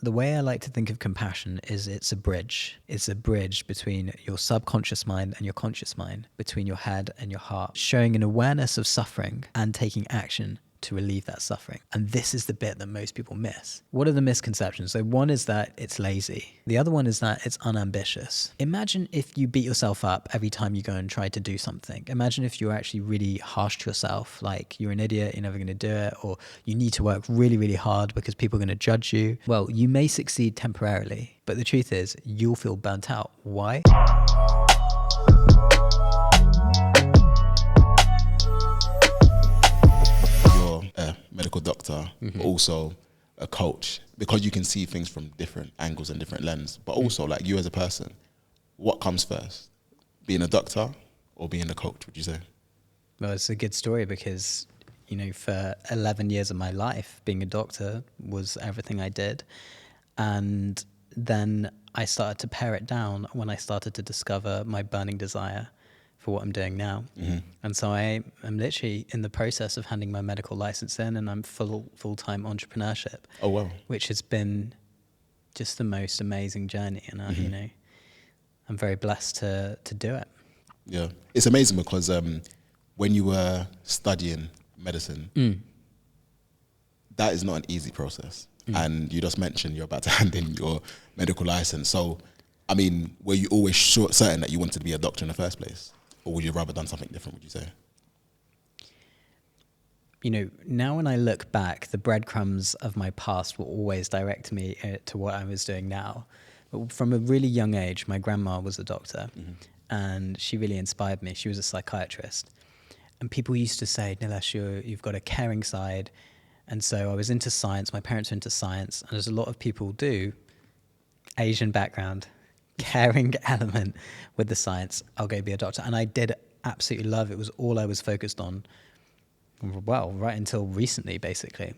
The way I like to think of compassion is it's a bridge. It's a bridge between your subconscious mind and your conscious mind, between your head and your heart, showing an awareness of suffering and taking action to relieve that suffering. And this is the bit that most people miss. What are the misconceptions? So one is that it's lazy. The other one is that it's unambitious. Imagine if you beat yourself up every time you go and try to do something. Imagine if you're actually really harsh to yourself, like you're an idiot, you're never going to do it, or you need to work really, really hard because people are going to judge you. Well, you may succeed temporarily, but the truth is you'll feel burnt out. Why? A medical doctor, but also a coach, because you can see things from different angles and different lenses. But also, like you as a person, what comes first? Being a doctor or being a coach, would you say? Well, it's a good story because, you know, for 11 years of my life, being a doctor was everything I did. And then I started to pare it down when I started to discover my burning desire for what I'm doing now. And so I am literally in the process of handing my medical license in, and I'm full-time entrepreneurship. Oh, wow. Which has been just the most amazing journey. And, you know, I'm very blessed to do it. Yeah. It's amazing because when you were studying medicine, that is not an easy process. And you just mentioned you're about to hand in your medical license. So, I mean, were you always certain that you wanted to be a doctor in the first place? Or would you have rather done something different, would you say? You know, now when I look back, the breadcrumbs of my past will always direct me to what I was doing now. But from a really young age, my grandma was a doctor, and she really inspired me. She was a psychiatrist. And people used to say, Nilesh, you've got a caring side. And so I was into science. My parents were into science. And as a lot of people do, Asian background, caring element with the science, I'll go be a doctor. And I did absolutely love it. It was all I was focused on, well, right until recently, basically.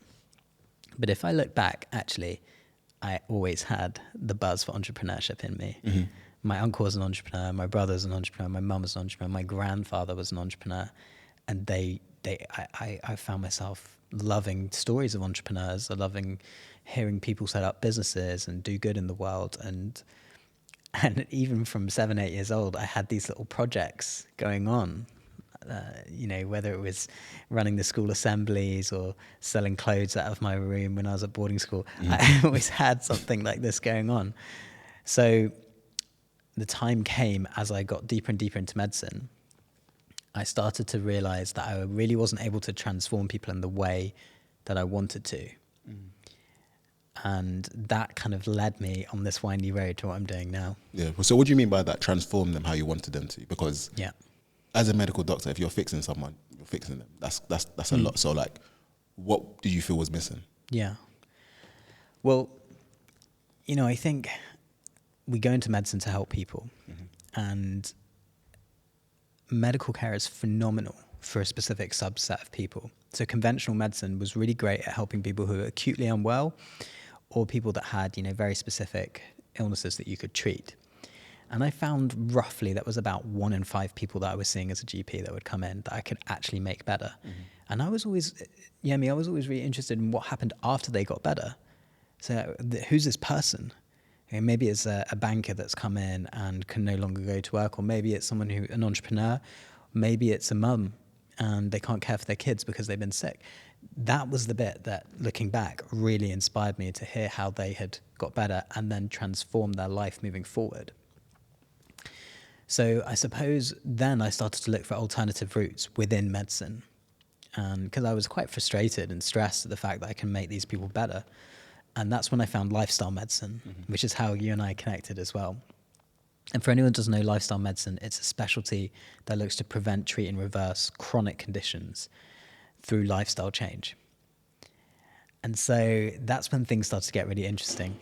But if I look back, actually, I always had the buzz for entrepreneurship in me. My uncle was an entrepreneur, my brother's an entrepreneur, my mum was an entrepreneur, my grandfather was an entrepreneur. And I found myself loving stories of entrepreneurs, loving hearing people set up businesses and do good in the world. And even from 7, 8 years old, I had these little projects going on, you know, whether it was running the school assemblies or selling clothes out of my room when I was at boarding school. I always had something like this going on. So the time came as I got deeper and deeper into medicine, I started to realize that I really wasn't able to transform people in the way that I wanted to. And that kind of led me on this windy road to what I'm doing now. Yeah. So what do you mean by that? Transform them how you wanted them to? Because as a medical doctor, if you're fixing someone, you're fixing them. That's a lot. So like, what do you feel was missing? Yeah. Well, you know, I think we go into medicine to help people, and medical care is phenomenal for a specific subset of people. So conventional medicine was really great at helping people who are acutely unwell or people that had, you know, very specific illnesses that you could treat. And I found roughly that was about 1 in 5 people that I was seeing as a GP that would come in that I could actually make better. And I was always, I was always really interested in what happened after they got better. So who's this person? Maybe it's a banker that's come in and can no longer go to work, or maybe it's someone an entrepreneur, maybe it's a mum and they can't care for their kids because they've been sick. That was the bit that, looking back, really inspired me to hear how they had got better and then transformed their life moving forward. So I suppose then I started to look for alternative routes within medicine, because I was quite frustrated and stressed at the fact that I can make these people better. And that's when I found lifestyle medicine, which is how you and I connected as well. And for anyone who doesn't know lifestyle medicine, it's a specialty that looks to prevent, treat, and reverse chronic conditions through lifestyle change. And so that's when things started to get really interesting.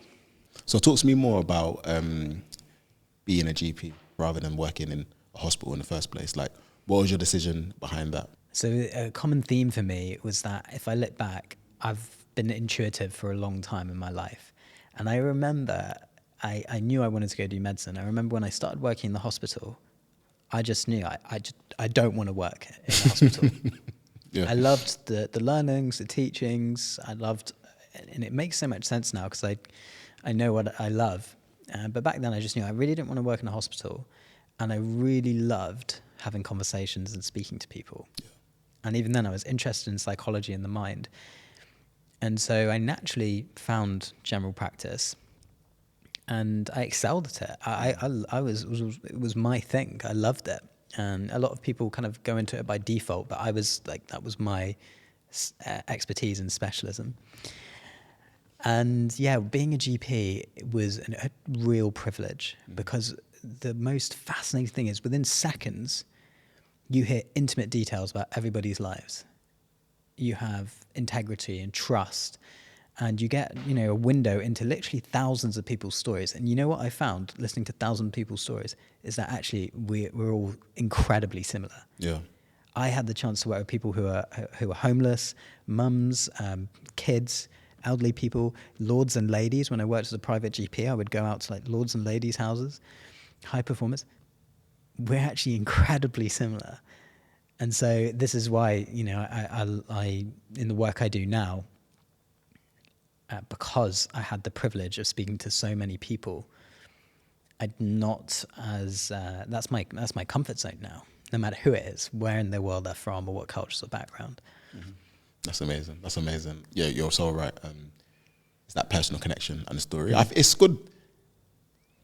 So talk to me more about being a GP rather than working in a hospital in the first place. Like, what was your decision behind that? So a common theme for me was that if I look back, I've been intuitive for a long time in my life. And I remember I knew I wanted to go do medicine. I remember when I started working in the hospital, I just knew I don't want to work in the hospital. I loved the learnings, the teachings. I loved, and it makes so much sense now because I I know what I love. But back then I just knew I really didn't want to work in a hospital, and I really loved having conversations and speaking to people. Yeah. And even then I was interested in psychology and the mind. And so I naturally found general practice, and I excelled at it. It was my thing. I loved it. And a lot of people kind of go into it by default, but I was like, that was my expertise and specialism. And yeah, being a GP was a real privilege, because the most fascinating thing is within seconds, you hear intimate details about everybody's lives. You have integrity and trust, and you get, a window into literally thousands of people's stories. And you know what I found listening to thousands of people's stories is that actually we're all incredibly similar. Yeah. I had the chance to work with people who are homeless, mums, kids, elderly people, lords and ladies. When I worked as a private GP, I would go out to like lords and ladies' houses, high performers. We're actually incredibly similar. And so this is why, I in the work I do now, because I had the privilege of speaking to so many people, I'm not as, that's my comfort zone now, no matter who it is, where in the world they're from or what cultures or background. Mm-hmm. That's amazing. That's amazing. Yeah, you're so right. It's that personal connection and the story. It's good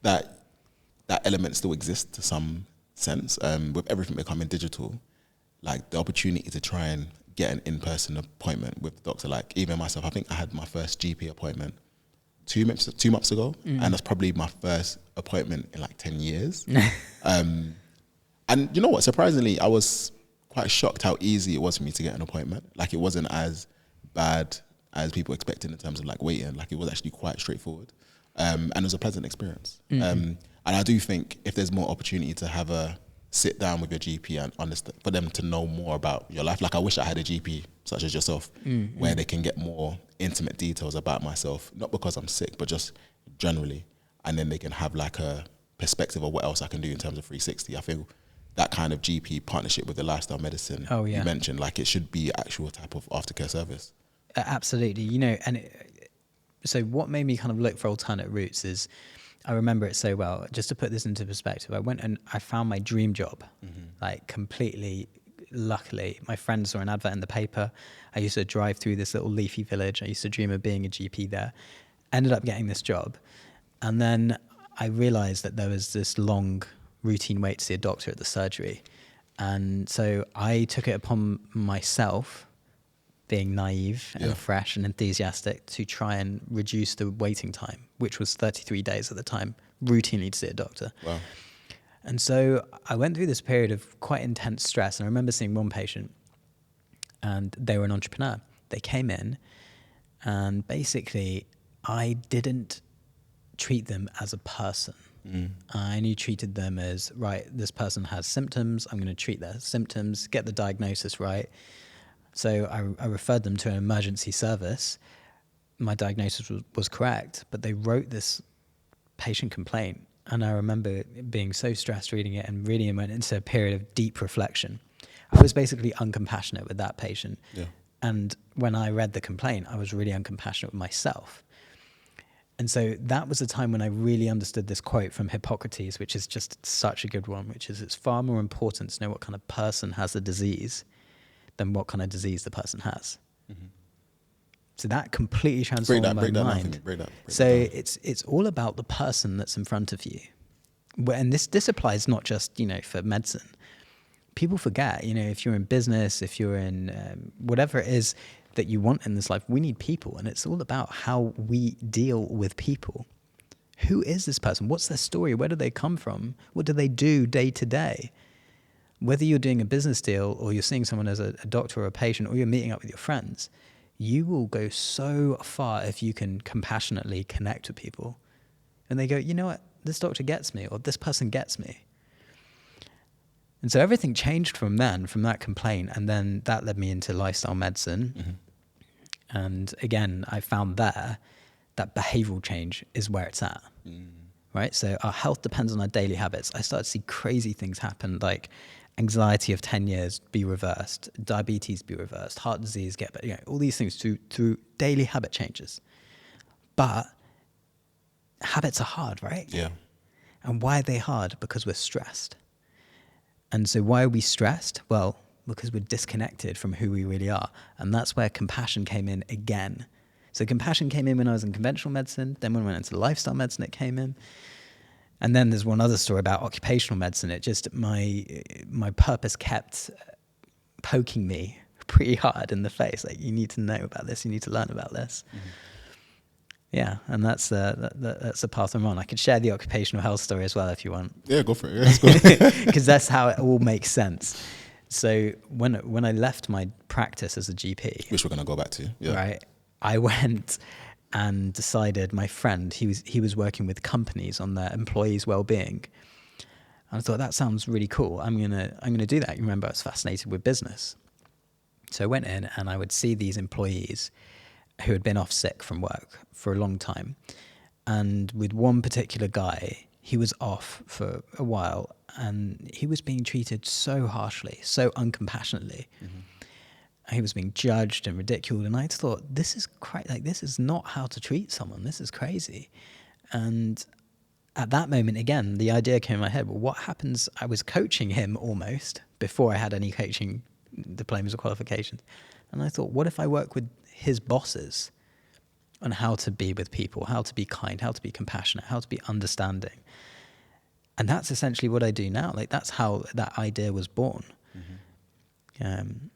that that element still exists to some sense. With everything becoming digital, like the opportunity to try and get an in-person appointment with the doctor. Like even myself, I think I had my first GP appointment 2 months ago, and that's probably my first appointment in like 10 years. And you know what? Surprisingly, I was quite shocked how easy it was for me to get an appointment. Like it wasn't as bad as people expected in terms of like waiting. Like it was actually quite straightforward, and it was a pleasant experience. And I do think if there's more opportunity to have a sit down with your GP and understand, for them to know more about your life. Like I wish I had a GP such as yourself, where they can get more intimate details about myself, not because I'm sick, but just generally. And then they can have like a perspective of what else I can do in terms of 360. I feel that kind of GP partnership with the lifestyle medicine you mentioned, like it should be actual type of aftercare service. Absolutely. So what made me kind of look for alternate routes is, I remember it so well. Just to put this into perspective, I went and I found my dream job, like completely luckily. My friends saw an advert in the paper. I used to drive through this little leafy village. I used to dream of being a GP there. Ended up getting this job. And then I realized that there was this long routine wait to see a doctor at the surgery. And so I took it upon myself, being naive and fresh and enthusiastic, to try and reduce the waiting time, which was 33 days at the time, routinely to see a doctor. Wow. And so I went through this period of quite intense stress. And I remember seeing one patient, and they were an entrepreneur. They came in, and basically I didn't treat them as a person. I only treated them as, right, this person has symptoms. I'm going to treat their symptoms, get the diagnosis right. So I referred them to an emergency service. My diagnosis was correct, but they wrote this patient complaint. And I remember being so stressed reading it, and really went into a period of deep reflection. I was basically uncompassionate with that patient. Yeah. And when I read the complaint, I was really uncompassionate with myself. And so that was the time when I really understood this quote from Hippocrates, which is just such a good one, which is, it's far more important to know what kind of person has the disease than what kind of disease the person has. So that completely transformed my mind. It's all about the person that's in front of you. And this applies not just, for medicine. People forget, if you're in business, if you're in whatever it is that you want in this life, we need people. And it's all about how we deal with people. Who is this person? What's their story? Where do they come from? What do they do day to day? Whether you're doing a business deal, or you're seeing someone as a doctor or a patient, or you're meeting up with your friends, you will go so far if you can compassionately connect with people. And they go, you know what, this doctor gets me, or this person gets me. And so everything changed from that complaint. And then that led me into lifestyle medicine. And again, I found there that behavioral change is where it's at. Right? So our health depends on our daily habits. I started to see crazy things happen, like anxiety of 10 years be reversed, diabetes be reversed, heart disease get better, all these things through daily habit changes. But habits are hard, right? Yeah. And why are they hard? Because we're stressed. And so why are we stressed? Well, because we're disconnected from who we really are. And that's where compassion came in again. So compassion came in when I was in conventional medicine. Then when I went into lifestyle medicine, it came in. And then there's one other story about occupational medicine. It just, my purpose kept poking me pretty hard in the face. Like, you need to know about this. You need to learn about this. Mm-hmm. Yeah, and that's the path I'm on. I could share the occupational health story as well if you want. Yeah, go for it. Yeah, let's go. Because that's how it all makes sense. So when I left my practice as a GP, which we're going to go back to, yeah. Right, I went and decided, my friend, he was working with companies on their employees' well-being. And I thought, that sounds really cool. I'm gonna do that. You remember, I was fascinated with business. So I went in and I would see these employees who had been off sick from work for a long time. And with one particular guy, he was off for a while and he was being treated so harshly, so uncompassionately. Mm-hmm. He was being judged and ridiculed. And I thought, this is not how to treat someone. This is crazy. And at that moment, again, the idea came in my head, well, what happens? I was coaching him almost before I had any coaching diplomas or qualifications. And I thought, what if I work with his bosses on how to be with people, how to be kind, how to be compassionate, how to be understanding? And that's essentially what I do now. Like, that's how that idea was born. Mm-hmm.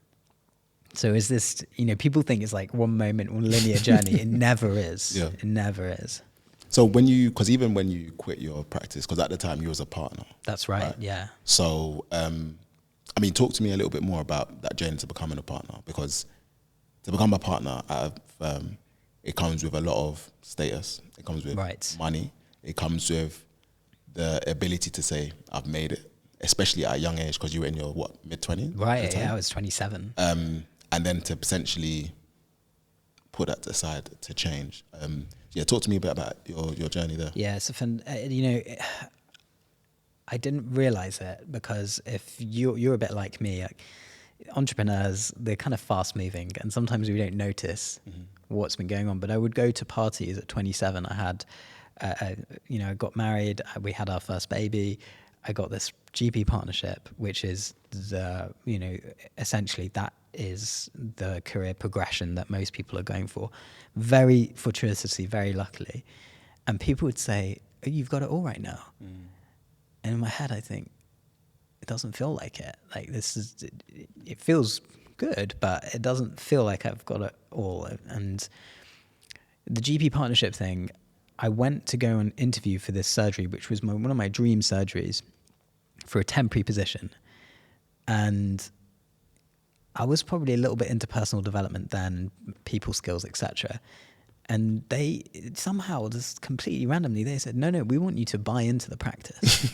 So is this, people think it's like one moment, one linear journey. It never is. Yeah. It never is. So because even when you quit your practice, because at the time you was a partner. That's right? Yeah. So, talk to me a little bit more about that journey to becoming a partner, because to become a partner at a firm, it comes with a lot of status. It comes with money. It comes with the ability to say, I've made it, especially at a young age, because you were in your, mid-20s? Right, yeah, I was 27. And then to potentially put that aside to change. Talk to me a bit about your journey there. Yeah, it's I didn't realize it, because if you're a bit like me, like, entrepreneurs, they're kind of fast moving and sometimes we don't notice what's been going on. But I would go to parties at 27. I had, I got married. We had our first baby. I got this GP partnership, which is essentially that is the career progression that most people are going for. Very fortuitously, very luckily. And people would say, oh, you've got it all right now. Mm. And in my head, I think, it doesn't feel like it. Like, it feels good, but it doesn't feel like I've got it all. And the GP partnership thing, I went to go and interview for this surgery, which was one of my dream surgeries, for a temporary position. And I was probably a little bit into personal development then, people skills, etc. And they somehow, just completely randomly, they said, no, we want you to buy into the practice.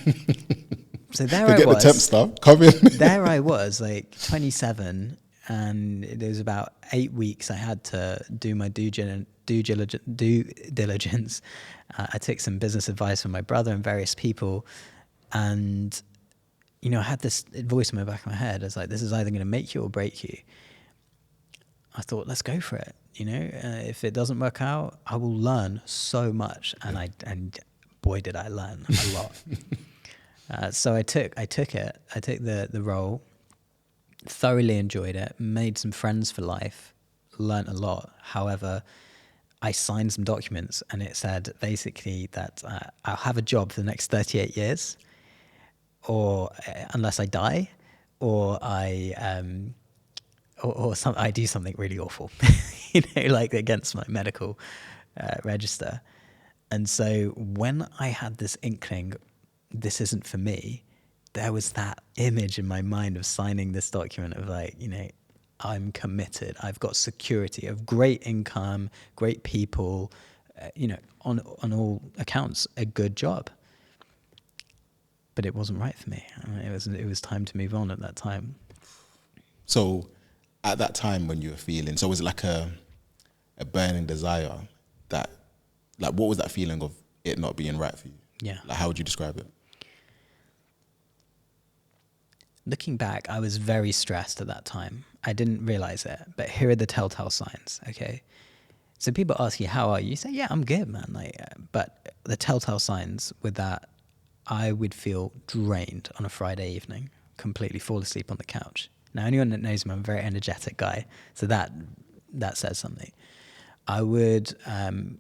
So there I was. The temp stuff, come in. There I was, like 27, and it was about 8 weeks I had to do my due diligence. I took some business advice from my brother and various people, and I had this voice in my back of my head. I was like, this is either going to make you or break you. I thought, let's go for it. If it doesn't work out, I will learn so much, and boy, did I learn a lot. So I took it. I took the role, thoroughly enjoyed it, made some friends for life, learnt a lot. However, I signed some documents and it said basically that I'll have a job for the next 38 years, or unless I die, or I do something really awful, like against my medical register. And so when I had this inkling, this isn't for me, there was that image in my mind of signing this document of like, I'm committed. I've got security of great income, great people, on all accounts, a good job. But it wasn't right for me. It was time to move on at that time. So at that time when you were feeling, so was it like a burning desire that, like, what was that feeling of it not being right for you? Yeah. Like, how would you describe it? Looking back, I was very stressed at that time. I didn't realize it, but here are the telltale signs, okay? So people ask you, how are you? You say, yeah, I'm good, man. But the telltale signs with that, I would feel drained on a Friday evening, completely fall asleep on the couch. Now, anyone that knows me, I'm a very energetic guy. So that says something. I would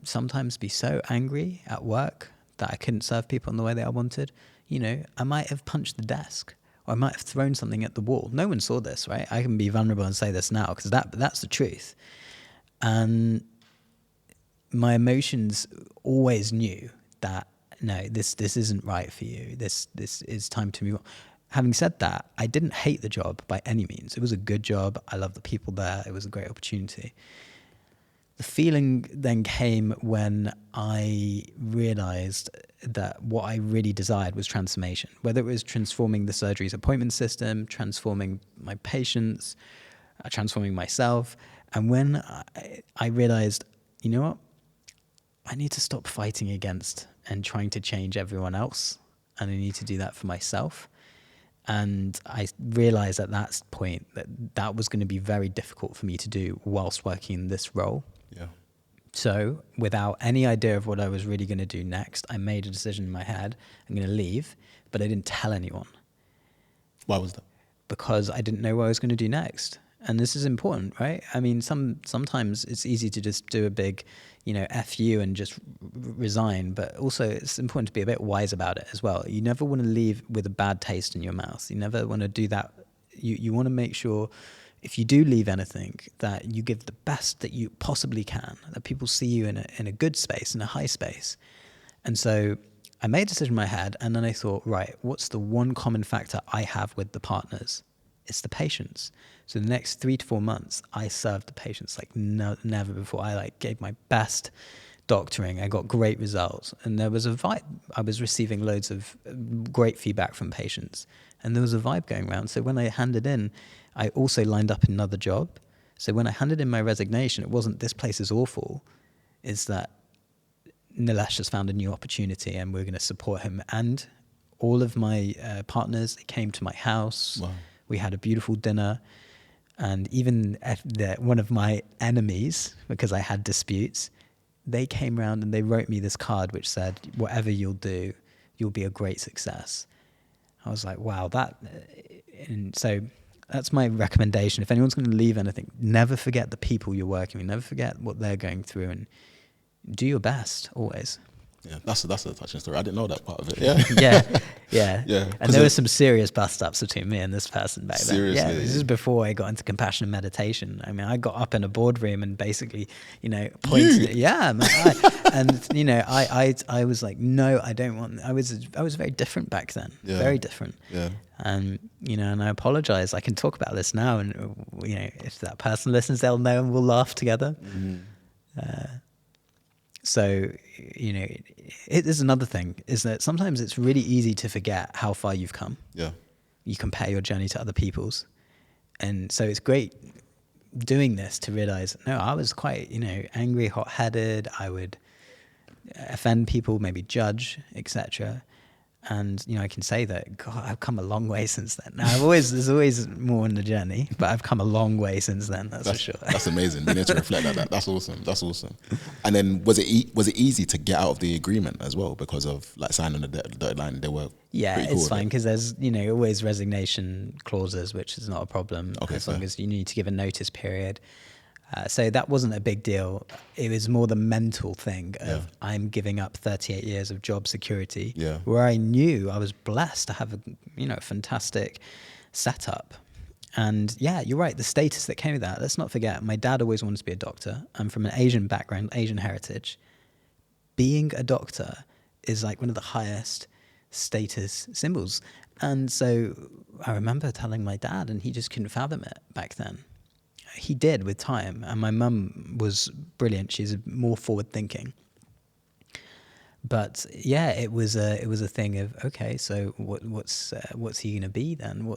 sometimes be so angry at work that I couldn't serve people in the way that I wanted. I might have punched the desk, or I might have thrown something at the wall. No one saw this, right? I can be vulnerable and say this now because that's the truth. And my emotions always knew that, no, this isn't right for you. This is time to move on. Having said that, I didn't hate the job by any means. It was a good job. I loved the people there. It was a great opportunity. The feeling then came when I realized that what I really desired was transformation, whether it was transforming the surgery's appointment system, transforming my patients, transforming myself. And when I realized, you know what? I need to stop fighting against and trying to change everyone else. And I need to do that for myself. And I realized at that point that was going to be very difficult for me to do whilst working in this role. Yeah. So without any idea of what I was really going to do next, I made a decision in my head. I'm going to leave, but I didn't tell anyone. Why was that? Because I didn't know what I was going to do next. And this is important, right? I mean, sometimes it's easy to just do a big, F you and just resign. But also it's important to be a bit wise about it as well. You never want to leave with a bad taste in your mouth. You never want to do that. You want to make sure if you do leave anything that you give the best that you possibly can, that people see you in a good space, in a high space. And so I made a decision in my head, and then I thought, right, what's the one common factor I have with the partners? It's the patients. So the next 3 to 4 months, I served the patients like never before. I gave my best doctoring. I got great results. And there was a vibe. I was receiving loads of great feedback from patients. And there was a vibe going around. So when I handed in, I also lined up another job. So when I handed in my resignation, it wasn't this place is awful. It's that Nilesh has found a new opportunity and we're going to support him. And all of my partners, they came to my house. Wow. We had a beautiful dinner. And even one of my enemies, because I had disputes, they came around and they wrote me this card which said, whatever you'll do, you'll be a great success. I was like, wow, and so that's my recommendation. If anyone's going to leave anything, never forget the people you're working with, never forget what they're going through, and do your best always. Yeah, that's a touching story. I didn't know that part of it. Yeah. Yeah. And there was some serious bust ups between me and this person back then. Seriously. Yeah, this is before I got into compassionate meditation. I mean, I got up in a boardroom and basically, pointed. Yeah, man. I was like, no, I don't want. I was very different back then. Yeah. Very different. Yeah. And and I apologize. I can talk about this now, and if that person listens, they'll know, and we'll laugh together. Mm-hmm. So, it is another thing, is that sometimes it's really easy to forget how far you've come. Yeah. You compare your journey to other people's. And so it's great doing this to realize, no, I was quite, angry, hot-headed. I would offend people, maybe judge, etc. And, I can say that, God, I've come a long way since then. Now, there's always more in the journey, but I've come a long way since then, that's for sure. That's amazing. We need to reflect like that. That's awesome. And then was it easy to get out of the agreement as well because of signing the dotted line? They were pretty cool, it's fine because there's, always resignation clauses, which is not a problem as long as you need to give a notice period. So that wasn't a big deal. It was more the mental thing of I'm giving up 38 years of job security, where I knew I was blessed to have a fantastic setup. And you're right, the status that came with that. Let's not forget, my dad always wanted to be a doctor. I'm from an Asian background, Asian heritage. Being a doctor is like one of the highest status symbols. And so I remember telling my dad, and he just couldn't fathom it back then. He did with time, and my mum was brilliant. She's more forward thinking. But it was a thing of, okay, so what's he gonna be then?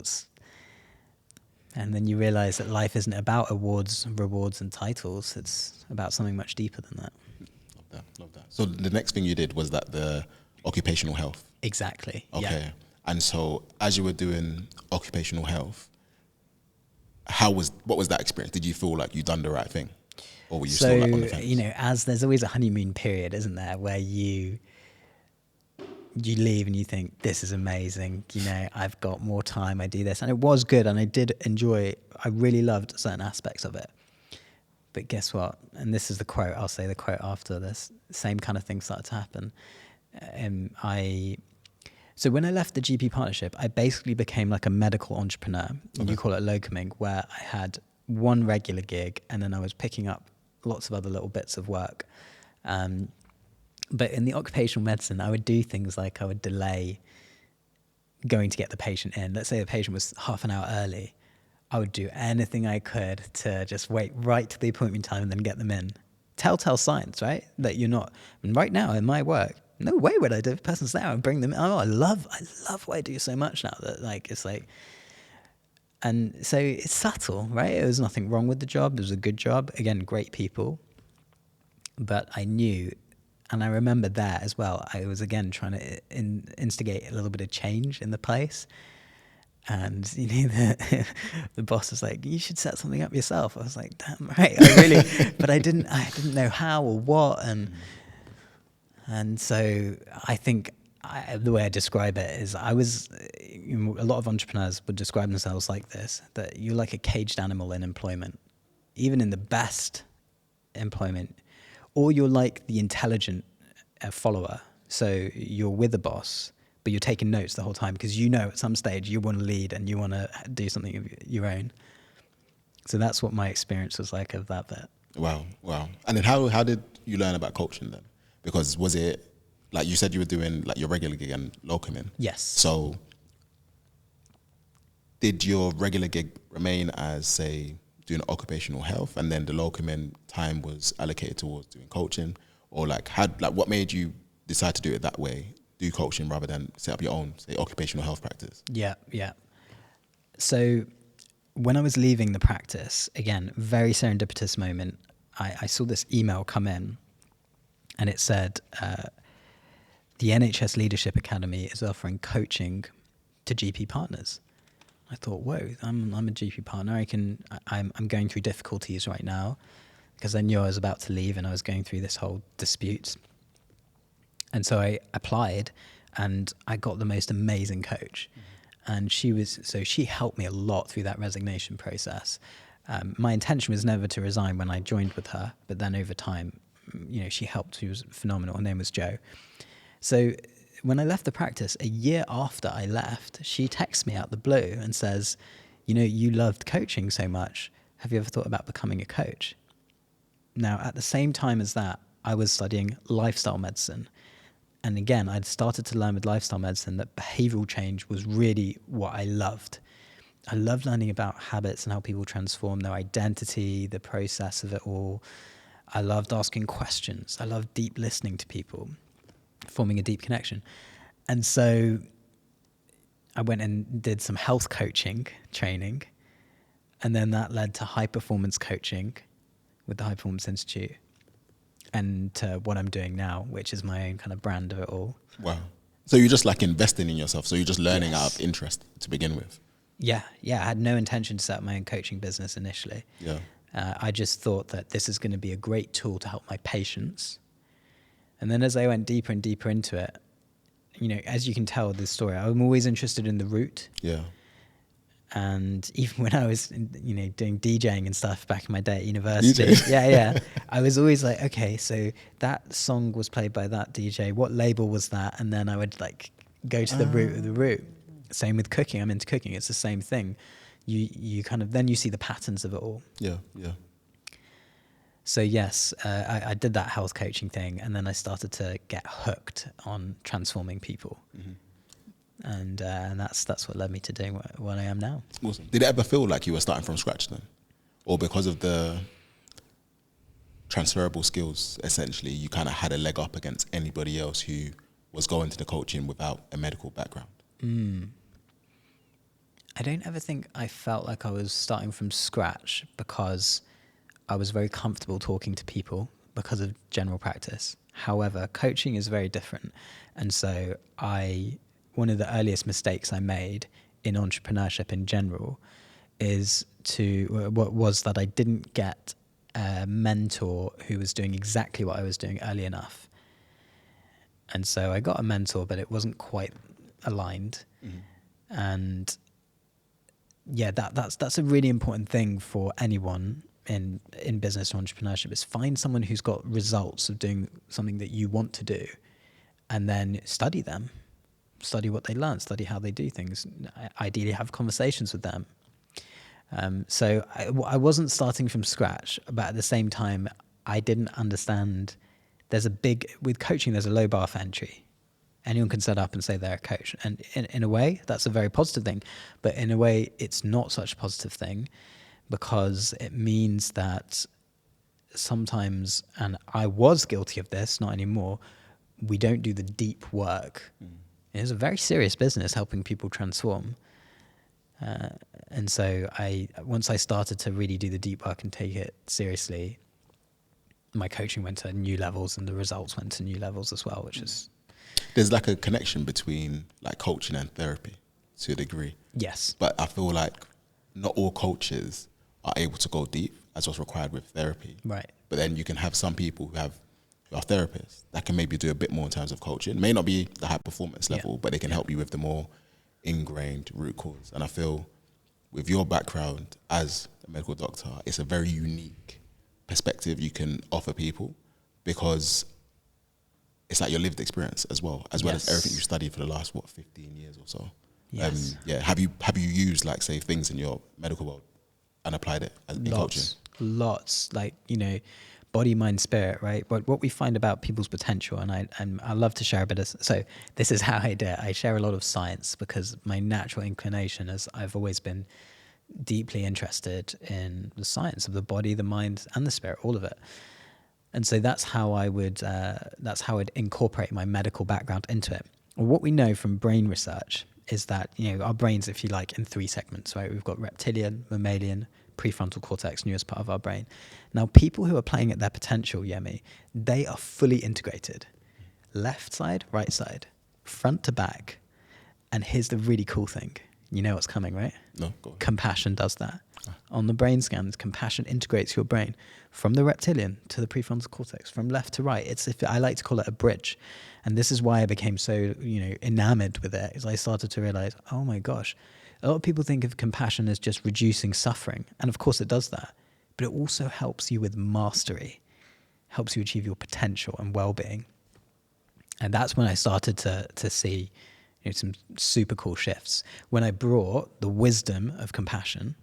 And then you realize that life isn't about awards, rewards, and titles. It's about something much deeper than that. Love that. So the next thing you did was the occupational health. Exactly. Okay. Yeah. And so as you were doing occupational health, what was that experience? Did you feel like you'd done the right thing? Or were you still like on the So, fence? as there's always a honeymoon period, isn't there, where you leave and you think, this is amazing, I've got more time, I do this. And it was good, and I did enjoy, I really loved certain aspects of it. But guess what? And this is the quote, I'll say the quote after this, same kind of thing started to happen. So when I left the GP partnership, I basically became like a medical entrepreneur. Okay. You call it locuming, where I had one regular gig and then I was picking up lots of other little bits of work. But in the occupational medicine, I would do things like I would delay going to get the patient in. Let's say the patient was half an hour early. I would do anything I could to just wait right to the appointment time and then get them in. Telltale signs, right? That you're not. And right now in my work, no way would I do. If a person's there and bring them in. Oh, I love what I do so much now that it's like. And so it's subtle, right? There was nothing wrong with the job. It was a good job. Again, great people. But I knew, and I remember there as well, I was again trying to instigate a little bit of change in the place. And the boss was like, you should set something up yourself. I was like, damn right, but I didn't know how or what. And so I think the way I describe it is a lot of entrepreneurs would describe themselves like this, that you're like a caged animal in employment, even in the best employment, or you're like the intelligent follower. So you're with the boss, but you're taking notes the whole time because at some stage you want to lead and you want to do something of your own. So that's what my experience was like of that bit. Wow. And then how did you learn about coaching then? Because was it, like you said, you were doing like your regular gig and locuming? Yes. So did your regular gig remain as, say, doing occupational health, and then the locuming time was allocated towards doing coaching? Or what made you decide to do it that way? Do coaching rather than set up your own, say, occupational health practice? Yeah. So when I was leaving the practice, again, very serendipitous moment, I saw this email come in and it said, the NHS Leadership Academy is offering coaching to GP partners. I thought, whoa, I'm a GP partner. I'm going through difficulties right now because I knew I was about to leave and I was going through this whole dispute. And so I applied and I got the most amazing coach. And she helped me a lot through that resignation process. My intention was never to resign when I joined with her, but then over time, she helped. She was phenomenal. Her name was Jo. So when I left the practice, a year after I left, she texts me out the blue and says, you loved coaching so much. Have you ever thought about becoming a coach? Now, at the same time as that, I was studying lifestyle medicine. And again, I'd started to learn with lifestyle medicine that behavioral change was really what I loved. I loved learning about habits and how people transform their identity, the process of it all. I loved asking questions. I loved deep listening to people, forming a deep connection. And so I went and did some health coaching training. And then that led to high performance coaching with the High Performance Institute. And to what I'm doing now, which is my own kind of brand of it all. Wow. So you're just like investing in yourself. So you're just learning out of interest to begin with. Yeah. I had no intention to set up my own coaching business initially. Yeah. I just thought that this is going to be a great tool to help my patients. And then as I went deeper and deeper into it, as you can tell this story, I'm always interested in the root. Yeah. And even when I was, doing DJing and stuff back in my day at university, I was always like, okay, so that song was played by that DJ. What label was that? And then I would go to the root of the root. Same with cooking. I'm into cooking. It's the same thing. You kind of then you see the patterns of it all. Yeah. So yes, I did that health coaching thing, and then I started to get hooked on transforming people. Mm-hmm. And that's what led me to doing what I am now. Awesome. Did it ever feel like you were starting from scratch then? Or because of the transferable skills, essentially, you kind of had a leg up against anybody else who was going to the coaching without a medical background? I don't ever think I felt like I was starting from scratch because I was very comfortable talking to people because of general practice. However, coaching is very different. And so one of the earliest mistakes I made in entrepreneurship in general was that I didn't get a mentor who was doing exactly what I was doing early enough. And so I got a mentor, but it wasn't quite aligned. And yeah, that's a really important thing for anyone in business or entrepreneurship, is find someone who's got results of doing something that you want to do, and then study them, study what they learn, study how they do things, ideally have conversations with them. So I wasn't starting from scratch, but at the same time, I didn't understand with coaching, there's a low bar for entry. Anyone can set up and say they're a coach. And in a way, that's a very positive thing. But in a way, it's not such a positive thing, because it means that sometimes, and I was guilty of this, not anymore, we don't do the deep work. It's a very serious business, helping people transform. And so once I started to really do the deep work and take it seriously, my coaching went to new levels and the results went to new levels as well, which is... There's like a connection between like coaching and therapy to a degree. Yes. But I feel like not all coaches are able to go deep as what's required with therapy. Right. But then you can have some people who are therapists that can maybe do a bit more in terms of coaching. It may not be the high performance level, but they can help you with the more ingrained root cause. And I feel with your background as a medical doctor, it's a very unique perspective you can offer people, because it's like your lived experience as well as everything you studied for the last 15 years or so. Yes. Have you used, like, say, things in your medical world and applied it in coaching? Lots, like, body, mind, spirit, right? But what we find about people's potential, and I love to share a bit of, so this is how I do it. I share a lot of science, because my natural inclination is I've always been deeply interested in the science of the body, the mind, and the spirit, all of it. And so that's how I'd incorporate my medical background into it. What we know from brain research is that, our brains, if you like, in 3 segments, right? We've got reptilian, mammalian, prefrontal cortex, newest part of our brain. Now, people who are playing at their potential, Yemi, they are fully integrated. Left side, right side, front to back. And here's the really cool thing. You know what's coming, right? No, go on. Compassion does that. On the brain scans, compassion integrates your brain from the reptilian to the prefrontal cortex, from left to right. I like to call it a bridge. And this is why I became so, enamored with it, is I started to realize, oh my gosh, a lot of people think of compassion as just reducing suffering. And of course it does that. But it also helps you with mastery, helps you achieve your potential and well-being. And that's when I started to see some super cool shifts, when I brought the wisdom of compassion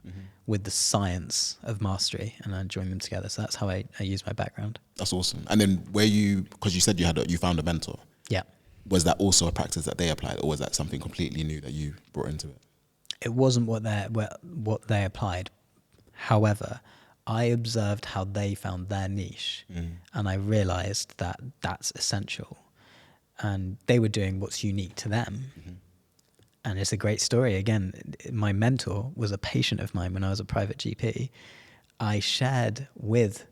with the science of mastery, and I joined them together. So that's how I use my background. That's awesome. And then because you said you found a mentor. Yeah. Was that also a practice that they applied, or was that something completely new that you brought into it? It wasn't what they applied. However, I observed how they found their niche, and I realized that that's essential. And they were doing what's unique to them. And it's a great story. Again, my mentor was a patient of mine when I was a private GP. I shared with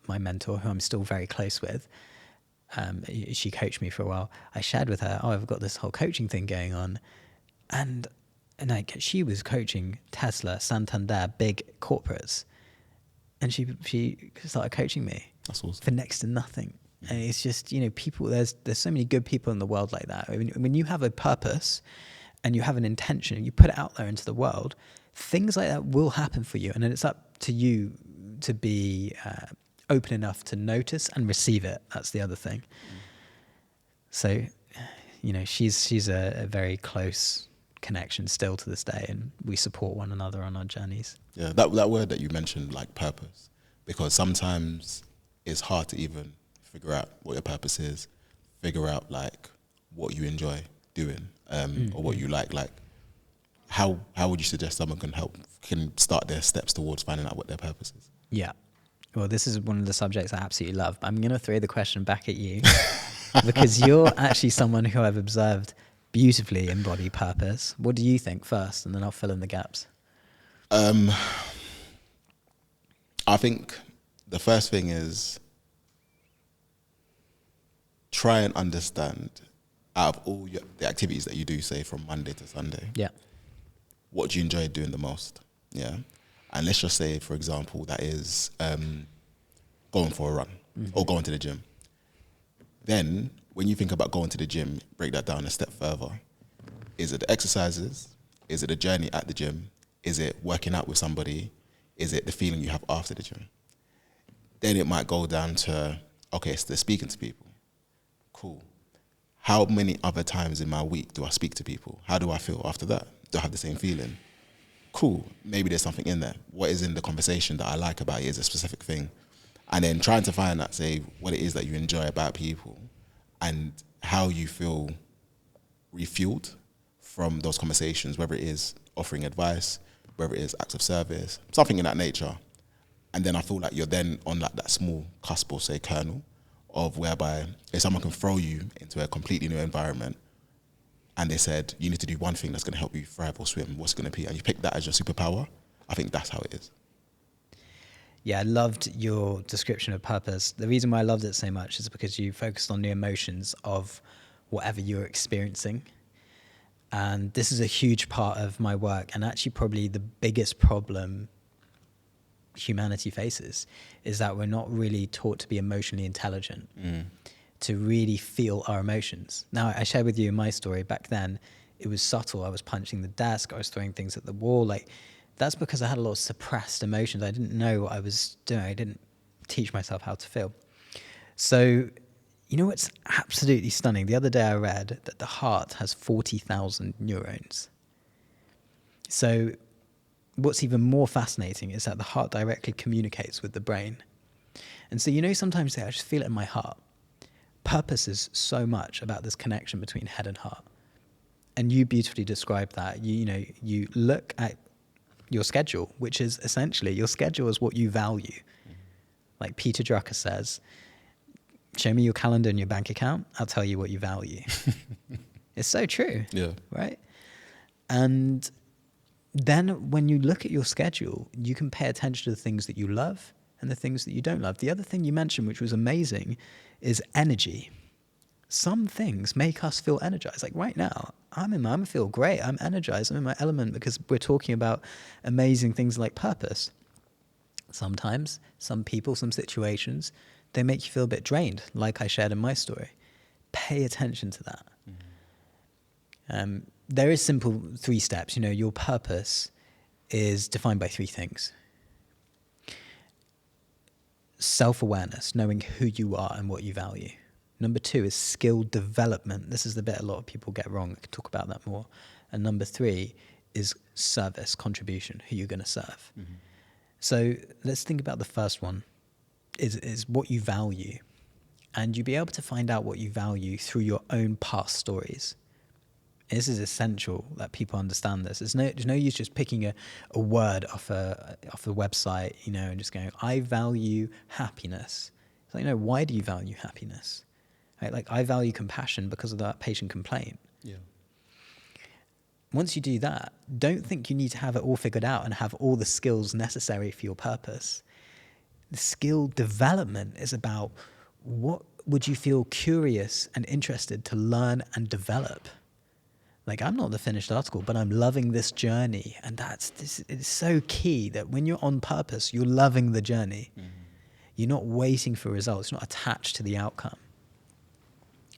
my mentor, who I'm still very close with, she coached me for a while. I shared with her, I've got this whole coaching thing going on. And she was coaching Tesla, Santander, big corporates. And she started coaching me. That's awesome. For next to nothing. And it's just, people, there's so many good people in the world like that. I mean, when you have a purpose and you have an intention and you put it out there into the world, things like that will happen for you. And then it's up to you to be open enough to notice and receive it. That's the other thing. So, she's a very close connection still to this day, and we support one another on our journeys. Yeah, that word that you mentioned, like purpose, because sometimes it's hard to even figure out what your purpose is, figure out like what you enjoy doing, or what you like. How would you suggest someone can start their steps towards finding out what their purpose is? Yeah. Well, this is one of the subjects I absolutely love. I'm going to throw the question back at you because you're actually someone who I've observed beautifully embody purpose. What do you think first? And then I'll fill in the gaps. I think the first thing is try and understand, out of all the activities that you do, say from Monday to Sunday, what do you enjoy doing the most? Yeah. And let's just say, for example, that is going for a run or going to the gym. Then when you think about going to the gym, break that down a step further. Is it the exercises? Is it the journey at the gym? Is it working out with somebody? Is it the feeling you have after the gym? Then it might go down to, okay, it's the speaking to people. Cool. How many other times in my week do I speak to people? How do I feel after that? Do I have the same feeling? Cool. Maybe there's something in there. What is in the conversation that I like about it is a specific thing. And then trying to find out, say, what it is that you enjoy about people and how you feel refueled from those conversations, whether it is offering advice, whether it is acts of service, something in that nature. And then I feel like you're then on like that small cusp or say kernel of whereby if someone can throw you into a completely new environment and they said, you need to do one thing that's going to help you thrive or swim, what's going to be? And you pick that as your superpower. I think that's how it is. Yeah, I loved your description of purpose. The reason why I loved it so much is because you focused on the emotions of whatever you're experiencing. And this is a huge part of my work, and actually probably the biggest problem humanity faces is that we're not really taught to be emotionally intelligent, to really feel our emotions. Now, I shared with you my story. Back then, it was subtle. I was punching the desk. I was throwing things at the wall. Like, that's because I had a lot of suppressed emotions. I didn't know what I was doing. I didn't teach myself how to feel. So, you know what's absolutely stunning? The other day I read that the heart has 40,000 neurons. So what's even more fascinating is that the heart directly communicates with the brain. And so, you know, sometimes I just feel it in my heart. Purpose is so much about this connection between head and heart. And you beautifully described that. You look at your schedule, which is essentially your schedule is what you value. Like Peter Drucker says, show me your calendar and your bank account, I'll tell you what you value. It's so true. Yeah. Right? And then when you look at your schedule, you can pay attention to the things that you love and the things that you don't love. The other thing you mentioned, which was amazing, is energy. Some things make us feel energized. Like right now, I feel great. I'm energized. I'm in my element because we're talking about amazing things like purpose. Sometimes, some people, some situations, they make you feel a bit drained, like I shared in my story. Pay attention to that. There is simple 3 steps. You know, your purpose is defined by 3 things. Self-awareness, knowing who you are and what you value. Number 2 is skill development. This is the bit a lot of people get wrong. I can talk about that more. And number 3 is service, contribution, who you're going to serve. So let's think about the first one, is what you value. And you'll be able to find out what you value through your own past stories. This is essential that people understand this. There's no use just picking a word off the website, you know, and just going, I value happiness. It's like, no, why do you value happiness? Right? Like, I value compassion because of that patient complaint. Yeah. Once you do that, don't think you need to have it all figured out and have all the skills necessary for your purpose. The skill development is about what would you feel curious and interested to learn and develop. Like, I'm not the finished article, but I'm loving this journey. And it's so key that when you're on purpose, you're loving the journey. You're not waiting for results. You're not attached to the outcome.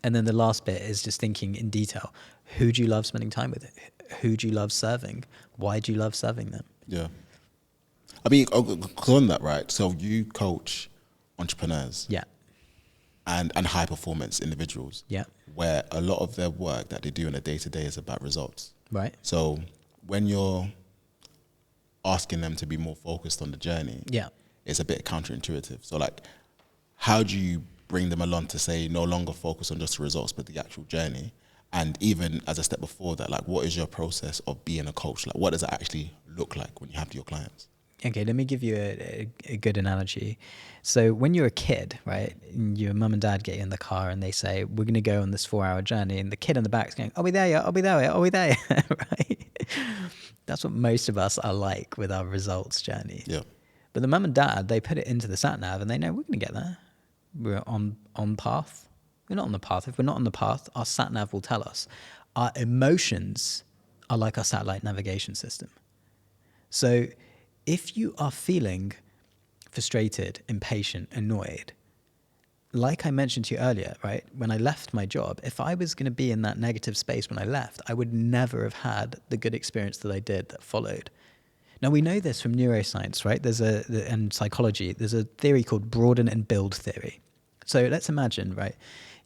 And then the last bit is just thinking in detail. Who do you love spending time with? Who do you love serving? Why do you love serving them? Yeah. I mean, on that, right? So you coach entrepreneurs. Yeah. And high performance individuals. Yeah. Where a lot of their work that they do in a day-to-day is about results. Right. So when you're asking them to be more focused on the journey, yeah, it's a bit counterintuitive. So like, how do you bring them along to say no longer focus on just the results, but the actual journey? And even as a step before that, like, what is your process of being a coach? Like, what does it actually look like when you have your clients? Okay, let me give you a good analogy. So when you're a kid, right, your mum and dad get you in the car and they say, we're going to go on this 4-hour journey. And the kid in the back is going, are we there yet? Are we there yet? Are we there yet? Right? That's what most of us are like with our results journey. Yeah. But the mum and dad, they put it into the sat nav and they know we're going to get there. We're on path. We're not on the path. If we're not on the path, our sat nav will tell us. Our emotions are like our satellite navigation system. So if you are feeling frustrated, impatient, annoyed. Like I mentioned to you earlier, right? When I left my job, if I was going to be in that negative space when I left, I would never have had the good experience that I did that followed. Now, we know this from neuroscience, right? And psychology. There's a theory called broaden and build theory. So let's imagine, right?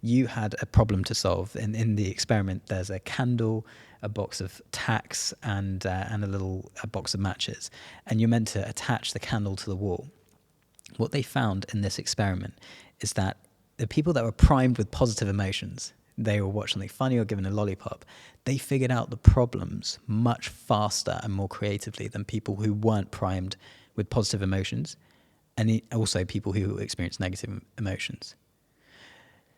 You had a problem to solve. And in the experiment, there's a candle, a box of tacks, and a box of matches. And you're meant to attach the candle to the wall. What they found in this experiment is that the people that were primed with positive emotions, they were watching something funny or given a lollipop, they figured out the problems much faster and more creatively than people who weren't primed with positive emotions, and also people who experience negative emotions.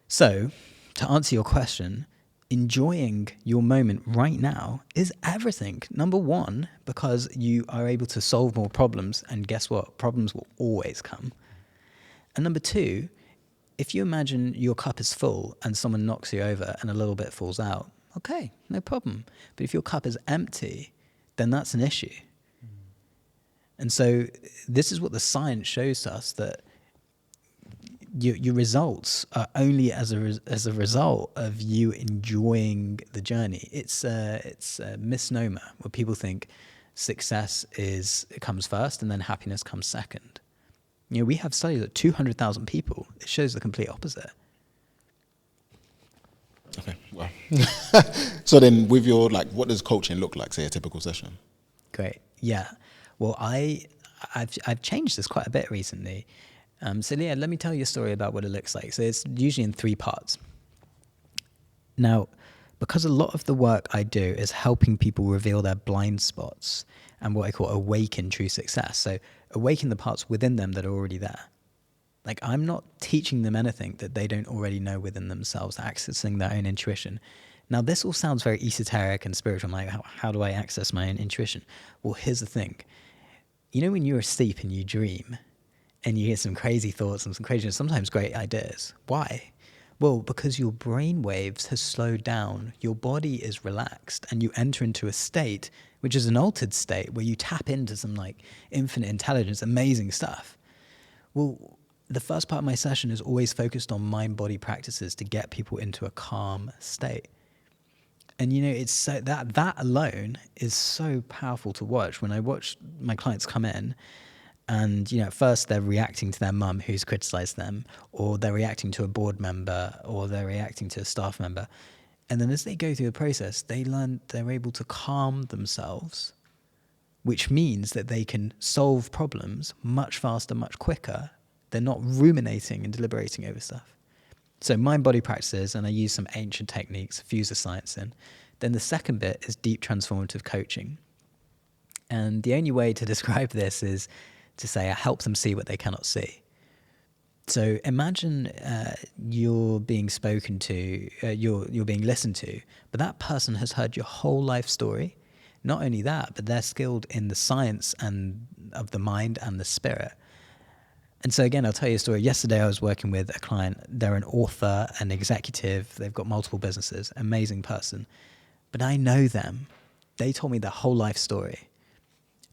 So, to answer your question, enjoying your moment right now is everything. Number one, because you are able to solve more problems, and guess what? Problems will always come. And number two, if you imagine your cup is full and someone knocks you over and a little bit falls out, okay, no problem. But if your cup is empty, then that's an issue. And so this is what the science shows us, that your results are only as a result of you enjoying the journey. It's a misnomer where people think success comes first and then happiness comes second. We have studies at 200,000 people. It shows the complete opposite. Okay, well. So then with your, what does coaching look like, say, a typical session? Great. Yeah. Well, I've changed this quite a bit recently. So Leah, let me tell you a story about what it looks like. So it's usually in 3 parts. Now, because a lot of the work I do is helping people reveal their blind spots and what I call awaken true success. So awaken the parts within them that are already there. I'm not teaching them anything that they don't already know within themselves, accessing their own intuition. Now, this all sounds very esoteric and spiritual. How do I access my own intuition? Well, here's the thing. When you're asleep and you dream and you hear some crazy thoughts and some crazy, sometimes great ideas. Why? Well, because your brain waves has slowed down, your body is relaxed, and you enter into a state which is an altered state where you tap into some infinite intelligence, amazing stuff. Well, the first part of my session is always focused on mind-body practices to get people into a calm state. And it's so that alone is so powerful to watch. When I watch my clients come in, and at first they're reacting to their mum who's criticized them, or they're reacting to a board member, or they're reacting to a staff member. And then as they go through the process, they're able to calm themselves, which means that they can solve problems much faster, much quicker. They're not ruminating and deliberating over stuff. So mind-body practices, and I use some ancient techniques, fuse the science in. Then the second bit is deep transformative coaching. And the only way to describe this is to say I help them see what they cannot see. So imagine you're being spoken to, you're being listened to, but that person has heard your whole life story. Not only that, but they're skilled in the science and of the mind and the spirit. And so again, I'll tell you a story. Yesterday I was working with a client. They're an author, an executive. They've got multiple businesses, amazing person. But I know them. They told me their whole life story.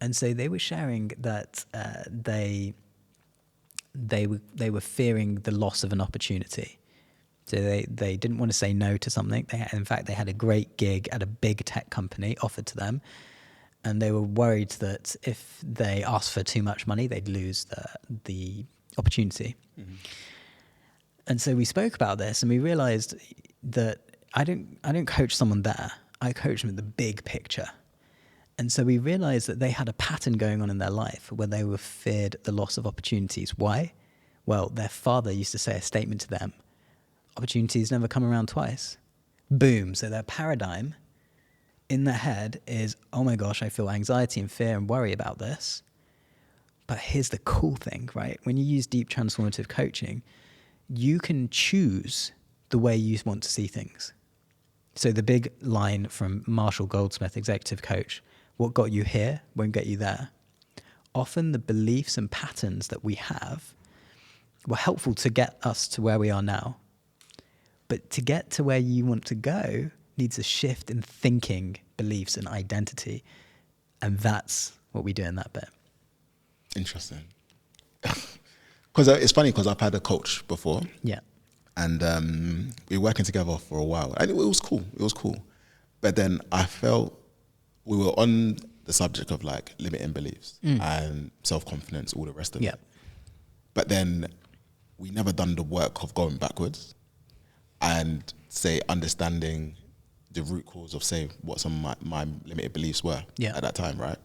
And so they were sharing that they were fearing the loss of an opportunity. So they didn't want to say no to something. In fact, they had a great gig at a big tech company offered to them. And they were worried that if they asked for too much money, they'd lose the opportunity. Mm-hmm. And so we spoke about this, and we realized that I don't coach someone there. I coach them in the big picture. And so we realized that they had a pattern going on in their life where they were feared the loss of opportunities. Why? Well, their father used to say a statement to them: opportunities never come around twice. Boom. So their paradigm in their head is, oh my gosh, I feel anxiety and fear and worry about this. But here's the cool thing, right? When you use deep transformative coaching, you can choose the way you want to see things. So the big line from Marshall Goldsmith, executive coach, what got you here won't get you there. Often the beliefs and patterns that we have were helpful to get us to where we are now. But to get to where you want to go needs a shift in thinking, beliefs, and identity. And that's what we do in that bit. Interesting. Because it's funny because I've had a coach before. Yeah. And we were working together for a while. And it was cool. It was cool. But then I felt we were on the subject of like limiting beliefs and self-confidence, all the rest of it. But then we never done the work of going backwards and say understanding the root cause of say what some of my limited beliefs were at that time, right?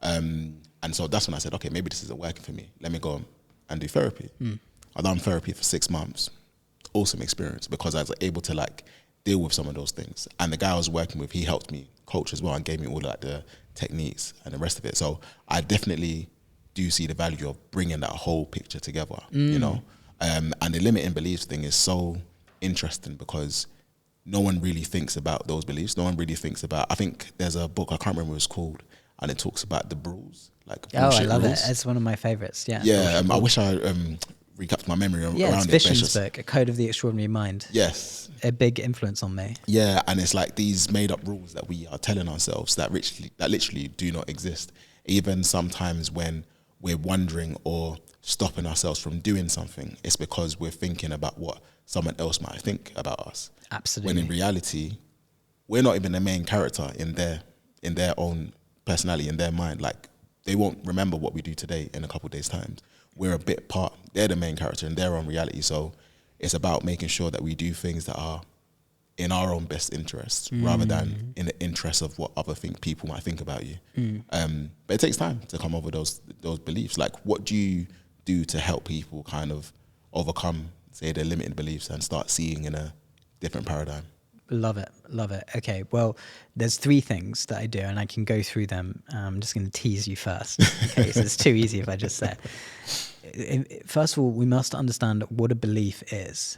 And so that's when I said, okay, maybe this isn't working for me. Let me go and do therapy. I've done therapy for 6 months. Awesome experience because I was able to like deal with some of those things. And the guy I was working with, he helped me coach as well and gave me all like the techniques and the rest of it. So I definitely do see the value of bringing that whole picture together, you know? And the limiting beliefs thing is so interesting because no one really thinks about those beliefs. No one really thinks about, I think there's a book, I can't remember what it's called, and it talks about the rules, like I love rules. it. It's one of my favorites. Yeah. Yeah, I wish I recapped my memory around it's it. Vishen's book, A Code of the Extraordinary Mind. Yes. A big influence on me. Yeah, and it's like these made up rules that we are telling ourselves that literally do not exist. Even sometimes when we're wondering or stopping ourselves from doing something, it's because we're thinking about what someone else might think about us. Absolutely. When in reality, we're not even the main character in their own personality, in their mind. Like they won't remember what we do today in a couple of days' time. We're a bit part, they're the main character in their own reality. So it's about making sure that we do things that are in our own best interests rather than in the interest of what other people might think about you. But it takes time to come over those beliefs. Like what do you do to help people kind of overcome, say, their limited beliefs and start seeing in a different paradigm? Love it. Okay, well, there's 3 things that I do, and I can go through them. I'm just going to tease you first, okay? So it's too easy if I just say it. First of all, we must understand what a belief is.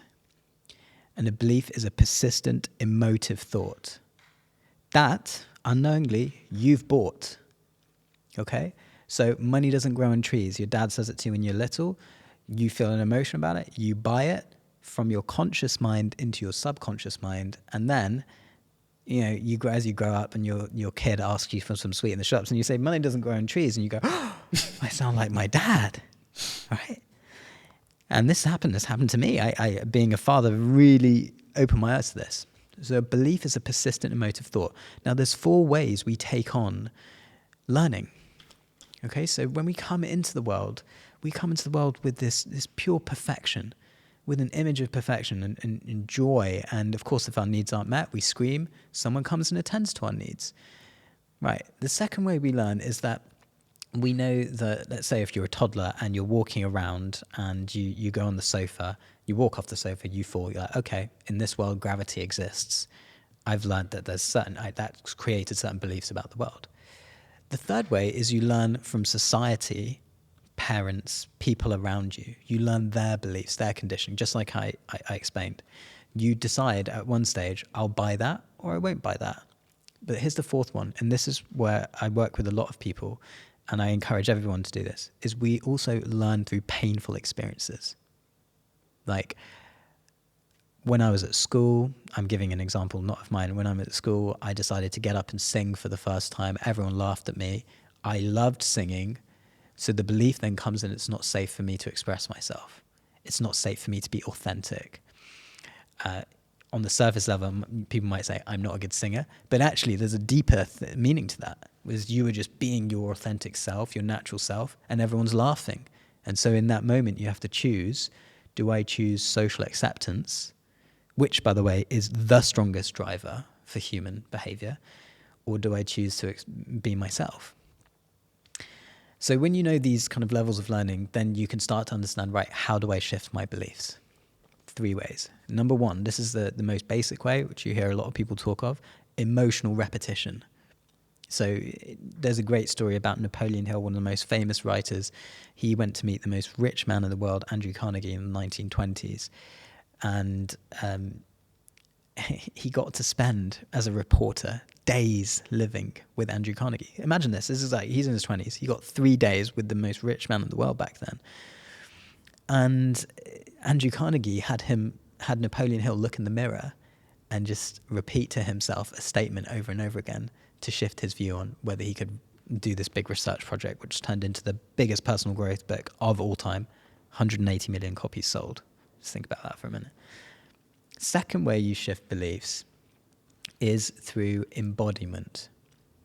And a belief is a persistent, emotive thought that, unknowingly, you've bought, okay? So money doesn't grow on trees. Your dad says it to you when you're little. You feel an emotion about it. You buy it from your conscious mind into your subconscious mind, and then you grow as you grow up, and your kid asks you for some sweet in the shops, and you say money doesn't grow on trees, and you go, oh, I sound like my dad, right? And this happened to me. I being a father really opened my eyes to this. So belief is a persistent emotive thought. Now there's 4 ways we take on learning. Okay, so when we come into the world with this pure perfection, with an image of perfection and joy. And of course, if our needs aren't met, we scream, someone comes and attends to our needs. Right. The second way we learn is that we know that, let's say if you're a toddler and you're walking around and you go on the sofa, you walk off the sofa, you fall, you're like, okay, in this world, gravity exists. I've learned that that's created certain beliefs about the world. The third way is you learn from society, parents, people around you. You learn their beliefs, their conditioning, just like I explained. You decide at one stage, I'll buy that or I won't buy that. But here's the 4th one, and this is where I work with a lot of people, and I encourage everyone to do this, is we also learn through painful experiences. Like when I was at school, I'm giving an example, not of mine. When I'm at school, I decided to get up and sing for the first time. Everyone laughed at me. I loved singing. So the belief then comes in, it's not safe for me to express myself. It's not safe for me to be authentic. On the surface level, people might say, I'm not a good singer. But actually, there's a deeper meaning to that. Was you were just being your authentic self, your natural self, and everyone's laughing. And so in that moment, you have to choose, do I choose social acceptance, which, by the way, is the strongest driver for human behavior, or do I choose to be myself? So when you know these kind of levels of learning, then you can start to understand, right, how do I shift my beliefs? 3 ways. Number 1, this is the most basic way, which you hear a lot of people talk of, emotional repetition. So there's a great story about Napoleon Hill, one of the most famous writers. He went to meet the most rich man in the world, Andrew Carnegie, in the 1920s. And he got to spend, as a reporter, days living with Andrew Carnegie. Imagine this. This is like, he's in his 20s. He got 3 days with the most rich man in the world back then. And Andrew Carnegie had Napoleon Hill look in the mirror and just repeat to himself a statement over and over again to shift his view on whether he could do this big research project, which turned into the biggest personal growth book of all time, 180 million copies sold. Just think about that for a minute. Second way you shift beliefs is through embodiment.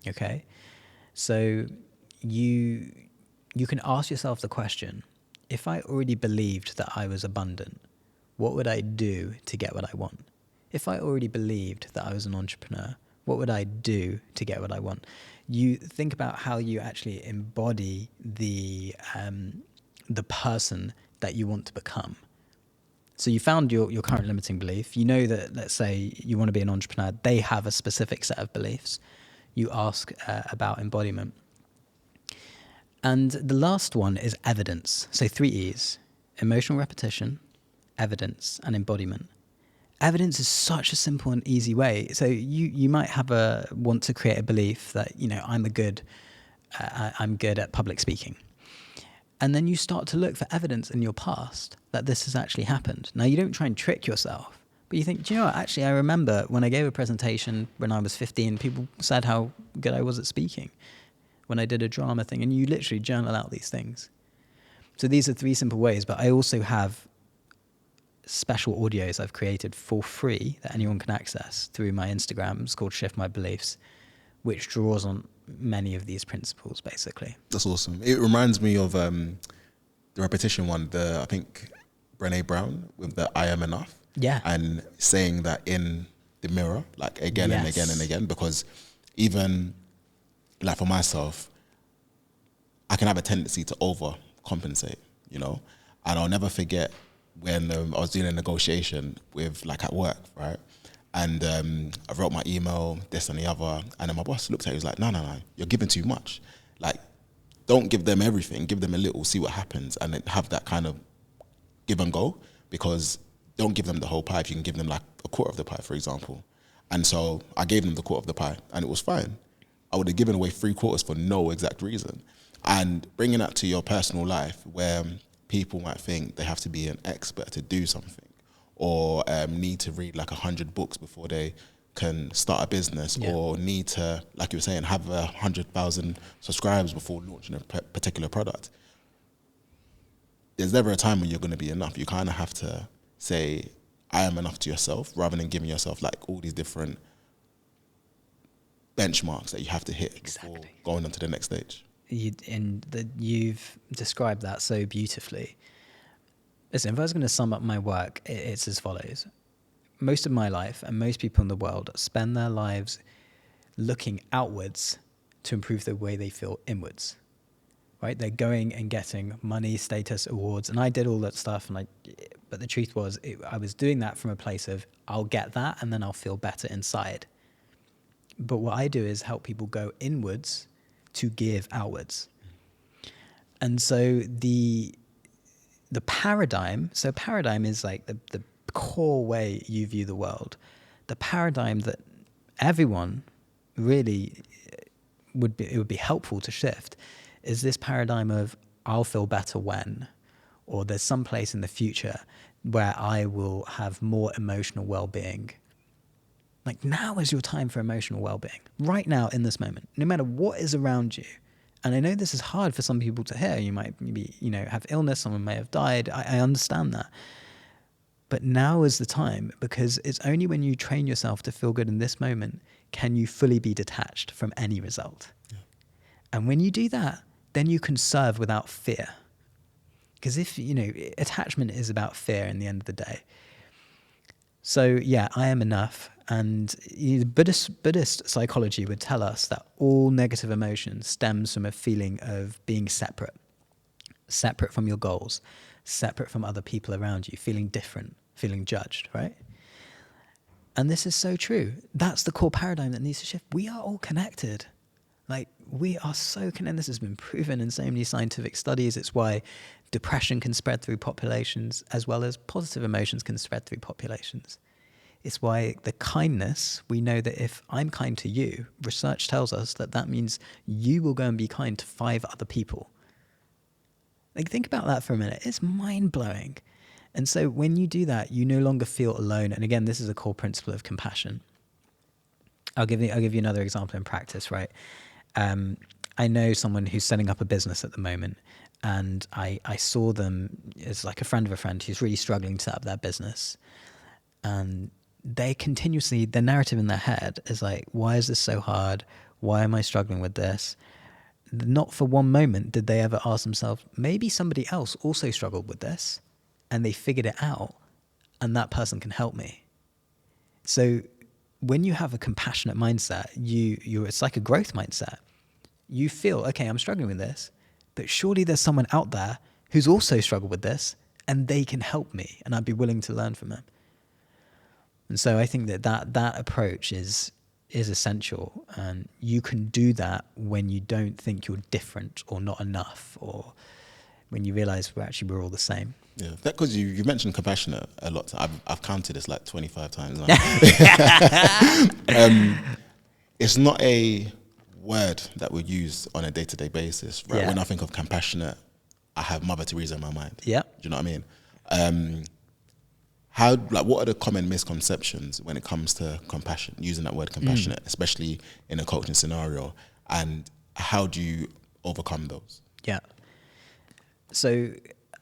Okay? So you can ask yourself the question, if I already believed that I was abundant, what would I do to get what I want? If I already believed that I was an entrepreneur, what would I do to get what I want? You think about how you actually embody the person that you want to become. So you found your current limiting belief. You know that, let's say you want to be an entrepreneur. They have a specific set of beliefs. You ask about embodiment. And the last one is evidence. So 3 E's: emotional repetition, evidence, and embodiment. Evidence is such a simple and easy way. So you might want to create a belief that, I'm good at public speaking. And then you start to look for evidence in your past that this has actually happened. Now, you don't try and trick yourself, but you think, do you know what? Actually, I remember when I gave a presentation when I was 15, people said how good I was at speaking when I did a drama thing, and you literally journal out these things. So these are 3 simple ways, but I also have special audios I've created for free that anyone can access through my Instagram. It's called Shift My Beliefs, which draws on many of these principles, basically. That's awesome. It reminds me of the repetition one, I think Brené Brown with the I am enough. Yeah. And saying that in the mirror, like again and again and again, because even like for myself, I can have a tendency to overcompensate, and I'll never forget when I was doing a negotiation with, like, at work, right? And I wrote my email, this and the other, and then my boss looked at it, he was like, no, you're giving too much. Like, don't give them everything, give them a little, see what happens, and then have that kind of give and go, because don't give them the whole pie if you can give them like a quarter of the pie, for example. And so I gave them the quarter of the pie, and it was fine. I would have given away 3/4 for no exact reason. And bringing that to your personal life, where people might think they have to be an expert to do something, or need to read like 100 books before they can start a business, or need to, like you were saying, have 100,000 subscribers before launching a particular product. There's never a time when you're going to be enough. You kind of have to say, I am enough to yourself, rather than giving yourself like all these different benchmarks that you have to hit before going on to the next stage. You've described that so beautifully. Listen, if I was going to sum up my work, it's as follows. Most of my life, and most people in the world, spend their lives looking outwards to improve the way they feel inwards. Right? They're going and getting money, status, awards, and I did all that stuff. But the truth was, I was doing that from a place of, I'll get that, and then I'll feel better inside. But what I do is help people go inwards to give outwards. And so the paradigm is like the core way you view the world. The paradigm that everyone really would be helpful to shift is this paradigm of, I'll feel better when, or there's some place in the future where I will have more emotional well-being. Like, now is your time for emotional well-being. Right now, in this moment, no matter what is around you. And I know this is hard for some people to hear. You might be, have illness, someone may have died. I understand that. But now is the time, because it's only when you train yourself to feel good in this moment can you fully be detached from any result. Yeah. And when you do that, then you can serve without fear. Because attachment is about fear in the end of the day. So yeah, I am enough. And Buddhist psychology would tell us that all negative emotion stems from a feeling of being separate from your goals, separate from other people around you, feeling different, feeling judged, right? And this is so true. That's the core paradigm that needs to shift. We are all connected. Like, we are so connected. This has been proven in so many scientific studies. It's why depression can spread through populations, as well as positive emotions can spread through populations. It's why the kindness, we know that if I'm kind to you, research tells us that means you will go and be kind to 5 other people. Like, think about that for a minute. It's mind-blowing. And so when you do that, you no longer feel alone. And again, this is a core principle of compassion. I'll give you another example in practice, right? I know someone who's setting up a business at the moment, and I saw them as like a friend of a friend who's really struggling to set up their business. And they continuously, the narrative in their head is like, why is this so hard? Why am I struggling with this? Not for one moment did they ever ask themselves, maybe somebody else also struggled with this and they figured it out and that person can help me. So when you have a compassionate mindset, it's like a growth mindset. You feel, okay, I'm struggling with this, but surely there's someone out there who's also struggled with this and they can help me and I'd be willing to learn from them. And so I think that approach is essential, and you can do that when you don't think you're different or not enough, or when you realize we're all the same. Yeah, that because you mentioned compassionate a lot. I've counted this like 25 times now. It's not a word that we use on a day-to-day basis, right? Yeah. When I think of compassionate, I have Mother Teresa in my mind. Yeah. Do you know what I mean? What are the common misconceptions when it comes to compassion, using that word compassionate, especially in a coaching scenario, and how do you overcome those? Yeah. So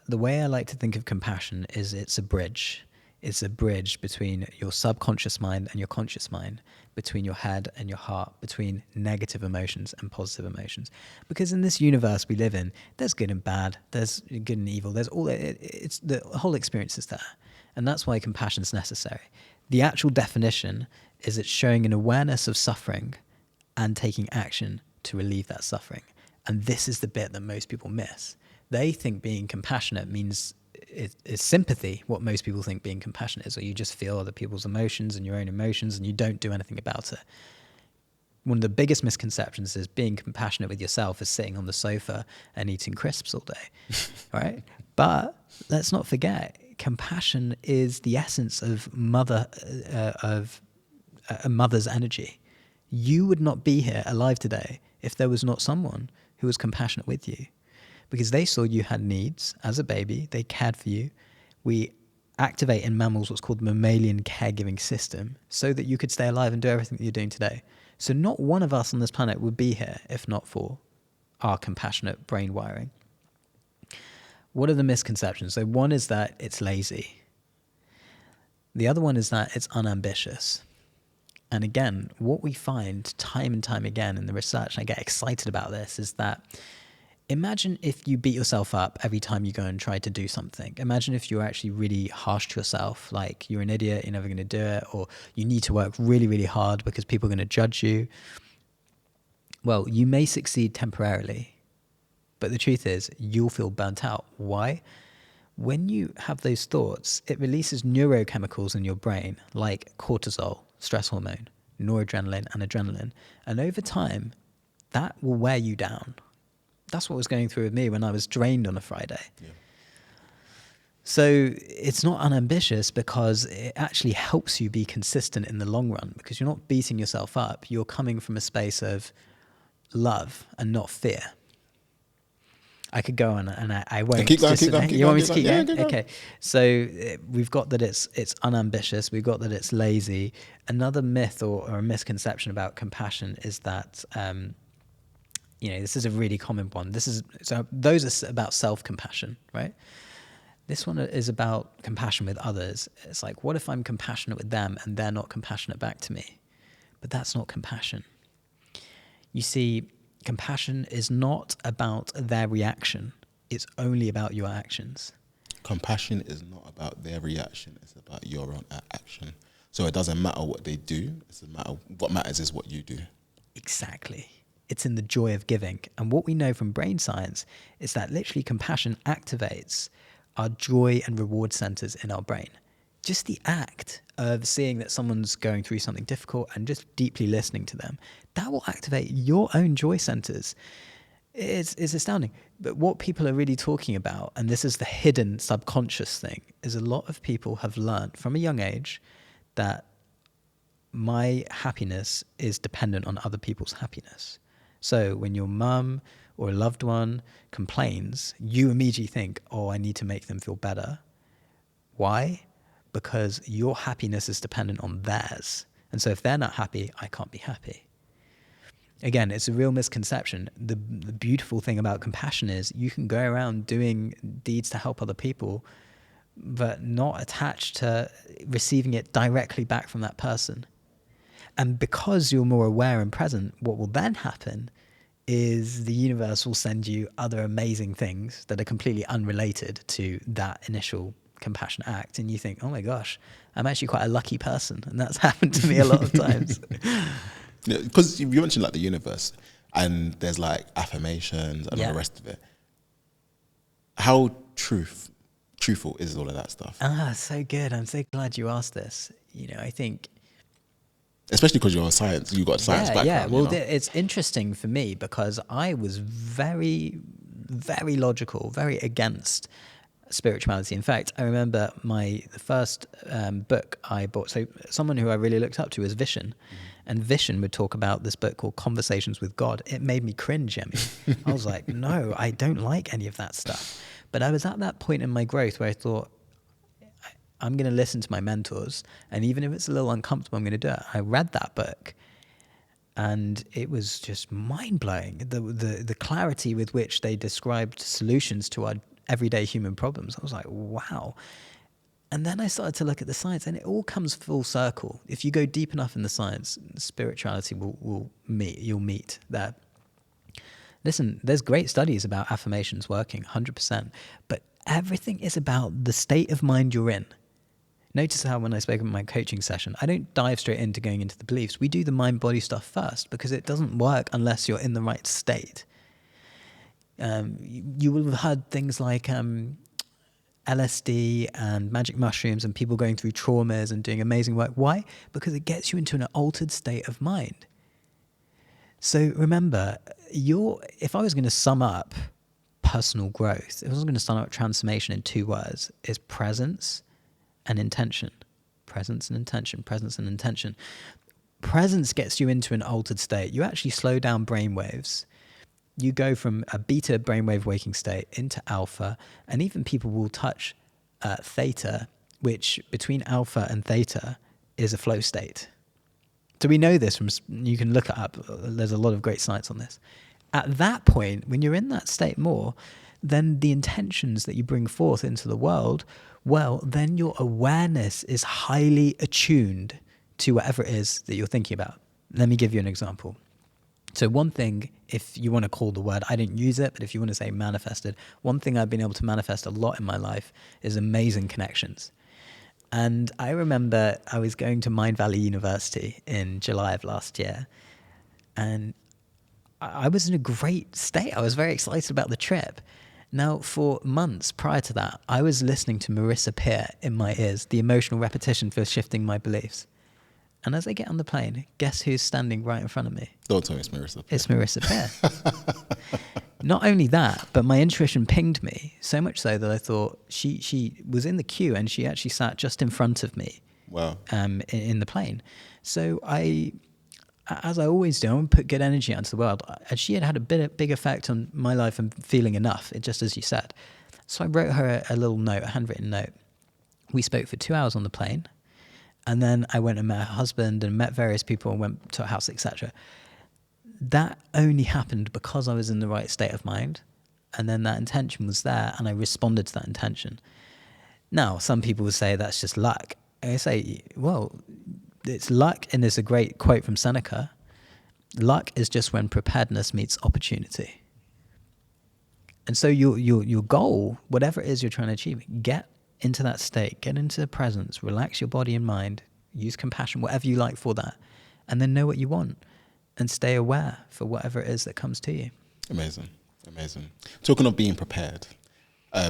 the way I like to think of compassion is it's a bridge. It's a bridge between your subconscious mind and your conscious mind, between your head and your heart, between negative emotions and positive emotions. Because in this universe we live in, there's good and bad, there's good and evil, there's all, it's the whole experience is there. And that's why compassion is necessary. The actual definition is it's showing an awareness of suffering and taking action to relieve that suffering. And this is the bit that most people miss. They think being compassionate means is sympathy, what most people think being compassionate is, or you just feel other people's emotions and your own emotions and you don't do anything about it. One of the biggest misconceptions is being compassionate with yourself is sitting on the sofa and eating crisps all day, right? But let's not forget, compassion is the essence of a mother's energy. You would not be here alive today if there was not someone who was compassionate with you, because they saw you had needs as a baby. They cared for you. We activate in mammals what's called the mammalian caregiving system so that you could stay alive and do everything that you're doing today. So not one of us on this planet would be here if not for our compassionate brain wiring. What are the misconceptions? So one is that it's lazy. The other one is that it's unambitious. And again, what we find time and time again in the research, and I get excited about this, is that imagine if you beat yourself up every time you go and try to do something. Imagine if you're actually really harsh to yourself, like you're an idiot, you're never going to do it, or you need to work really, really hard because people are going to judge you. Well, you may succeed temporarily, but the truth is you'll feel burnt out. Why? When you have those thoughts, it releases neurochemicals in your brain like cortisol, stress hormone, noradrenaline, and adrenaline. And over time, that will wear you down. That's what was going through with me when I was drained on a Friday. Yeah. So it's not unambitious because it actually helps you be consistent in the long run, because you're not beating yourself up. You're coming from a space of love and not fear. I could go on and I won't. Keep going. You want me to keep going? Yeah, okay. So we've got that it's unambitious. We've got that it's lazy. Another myth or a misconception about compassion is that, this is a really common one. Those are about self-compassion, right? This one is about compassion with others. It's like, what if I'm compassionate with them and they're not compassionate back to me? But that's not compassion. You see, compassion is not about their reaction. It's only about your actions. Compassion is not about their reaction. It's about your own action. So it doesn't matter what they do. What matters is what you do. Exactly. It's in the joy of giving. And what we know from brain science is that literally compassion activates our joy and reward centers in our brain. Just the act of seeing that someone's going through something difficult and just deeply listening to them, that will activate your own joy centers. It's astounding. But what people are really talking about, and this is the hidden subconscious thing, is a lot of people have learned from a young age that my happiness is dependent on other people's happiness. So when your mum or a loved one complains, you immediately think, oh, I need to make them feel better. Why? Because your happiness is dependent on theirs. And so if they're not happy, I can't be happy. again, it's a real misconception. The beautiful thing about compassion is you can go around doing deeds to help other people, but not attached to receiving it directly back from that person. And because you're more aware and present, what will then happen is the universe will send you other amazing things that are completely unrelated to that initial compassion act. And you think, oh my gosh, I'm actually quite a lucky person. And that's happened to me a lot of times. Because you mentioned like the universe and there's like affirmations and all the rest of it. How truthful is all of that stuff? So good. I'm so glad you asked this. I think... Especially because you're a science, you got a science background. Yeah, well, it's interesting for me because I was very, very logical, very against spirituality. In fact, I remember the first book I bought. So someone who I really looked up to was Vishen. And Vishen would talk about this book called Conversations with God. It made me cringe, Emmy. I was like, no, I don't like any of that stuff. But I was at that point in my growth where I thought, I'm going to listen to my mentors. And even if it's a little uncomfortable, I'm going to do it. I read that book and it was just mind-blowing. The clarity with which they described solutions to our everyday human problems. I was like, wow. And then I started to look at the science and it all comes full circle. If you go deep enough in the science, spirituality you'll meet that. Listen, there's great studies about affirmations working 100%, but everything is about the state of mind you're in. Notice how when I spoke in my coaching session, I don't dive straight into going into the beliefs. We do the mind-body stuff first because it doesn't work unless you're in the right state. You will have heard things like LSD and magic mushrooms and people going through traumas and doing amazing work. Why? Because it gets you into an altered state of mind. So remember, if I was going to sum up personal growth, if I was going to sum up transformation in 2 words, is presence and intention. Presence and intention, presence and intention. Presence gets you into an altered state. You actually slow down brain waves. You go from a beta brainwave waking state into alpha, and even people will touch theta, which between alpha and theta is a flow state. So we know this you can look it up. There's a lot of great science on this. At that point, when you're in that state more, then the intentions that you bring forth into the world, well, then your awareness is highly attuned to whatever it is that you're thinking about. Let me give you an example. So one thing, if you want to call the word, I didn't use it, but if you want to say manifested, one thing I've been able to manifest a lot in my life is amazing connections. And I remember I was going to Mind Valley University in July of last year, and I was in a great state. I was very excited about the trip. Now, for months prior to that, I was listening to Marissa Peer in my ears, the emotional repetition for shifting my beliefs. And as I get on the plane, guess who's standing right in front of me? Don't tell me it's Marissa Peer. It's Marissa Peer. Not only that, but my intuition pinged me, so much so that I thought she was in the queue and she actually sat just in front of me. Wow. In the plane. So as I always do, I want to put good energy out into the world. And she had a big effect on my life and feeling enough, just as you said. So I wrote her a little note, a handwritten note. We spoke for 2 hours on the plane. And then I went and met her husband and met various people and went to a house, etc. That only happened because I was in the right state of mind. And then that intention was there and I responded to that intention. Now, some people would say that's just luck. I say, well, it's luck, and there's a great quote from Seneca. Luck is just when preparedness meets opportunity. And so your goal, whatever it is you're trying to achieve, get into that state, get into presence, relax your body and mind, use compassion, whatever you like for that, and then know what you want and stay aware for whatever it is that comes to you. Amazing. Talking of being prepared, I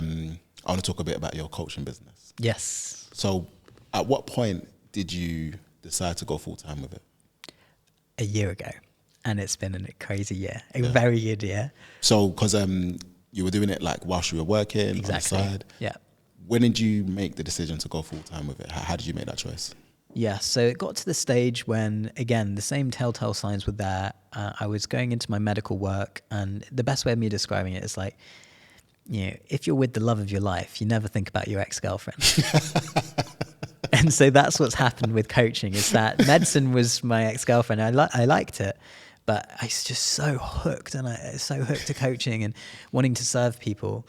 want to talk a bit about your coaching business. Yes. So at what point did you decide to go full-time with it? A year ago. And it's been a crazy year, very good year. So, because you were doing it like whilst you were working exactly. on the side. Yeah. When did you make the decision to go full-time with it? How did you make that choice? Yeah, so it got to the stage when, again, the same telltale signs were there. I was going into my medical work, and the best way of me describing it is like, if you're with the love of your life, you never think about your ex-girlfriend. And so that's what's happened with coaching, is that medicine was my ex-girlfriend. I liked it, But I was just so hooked, and I so hooked to coaching and wanting to serve people.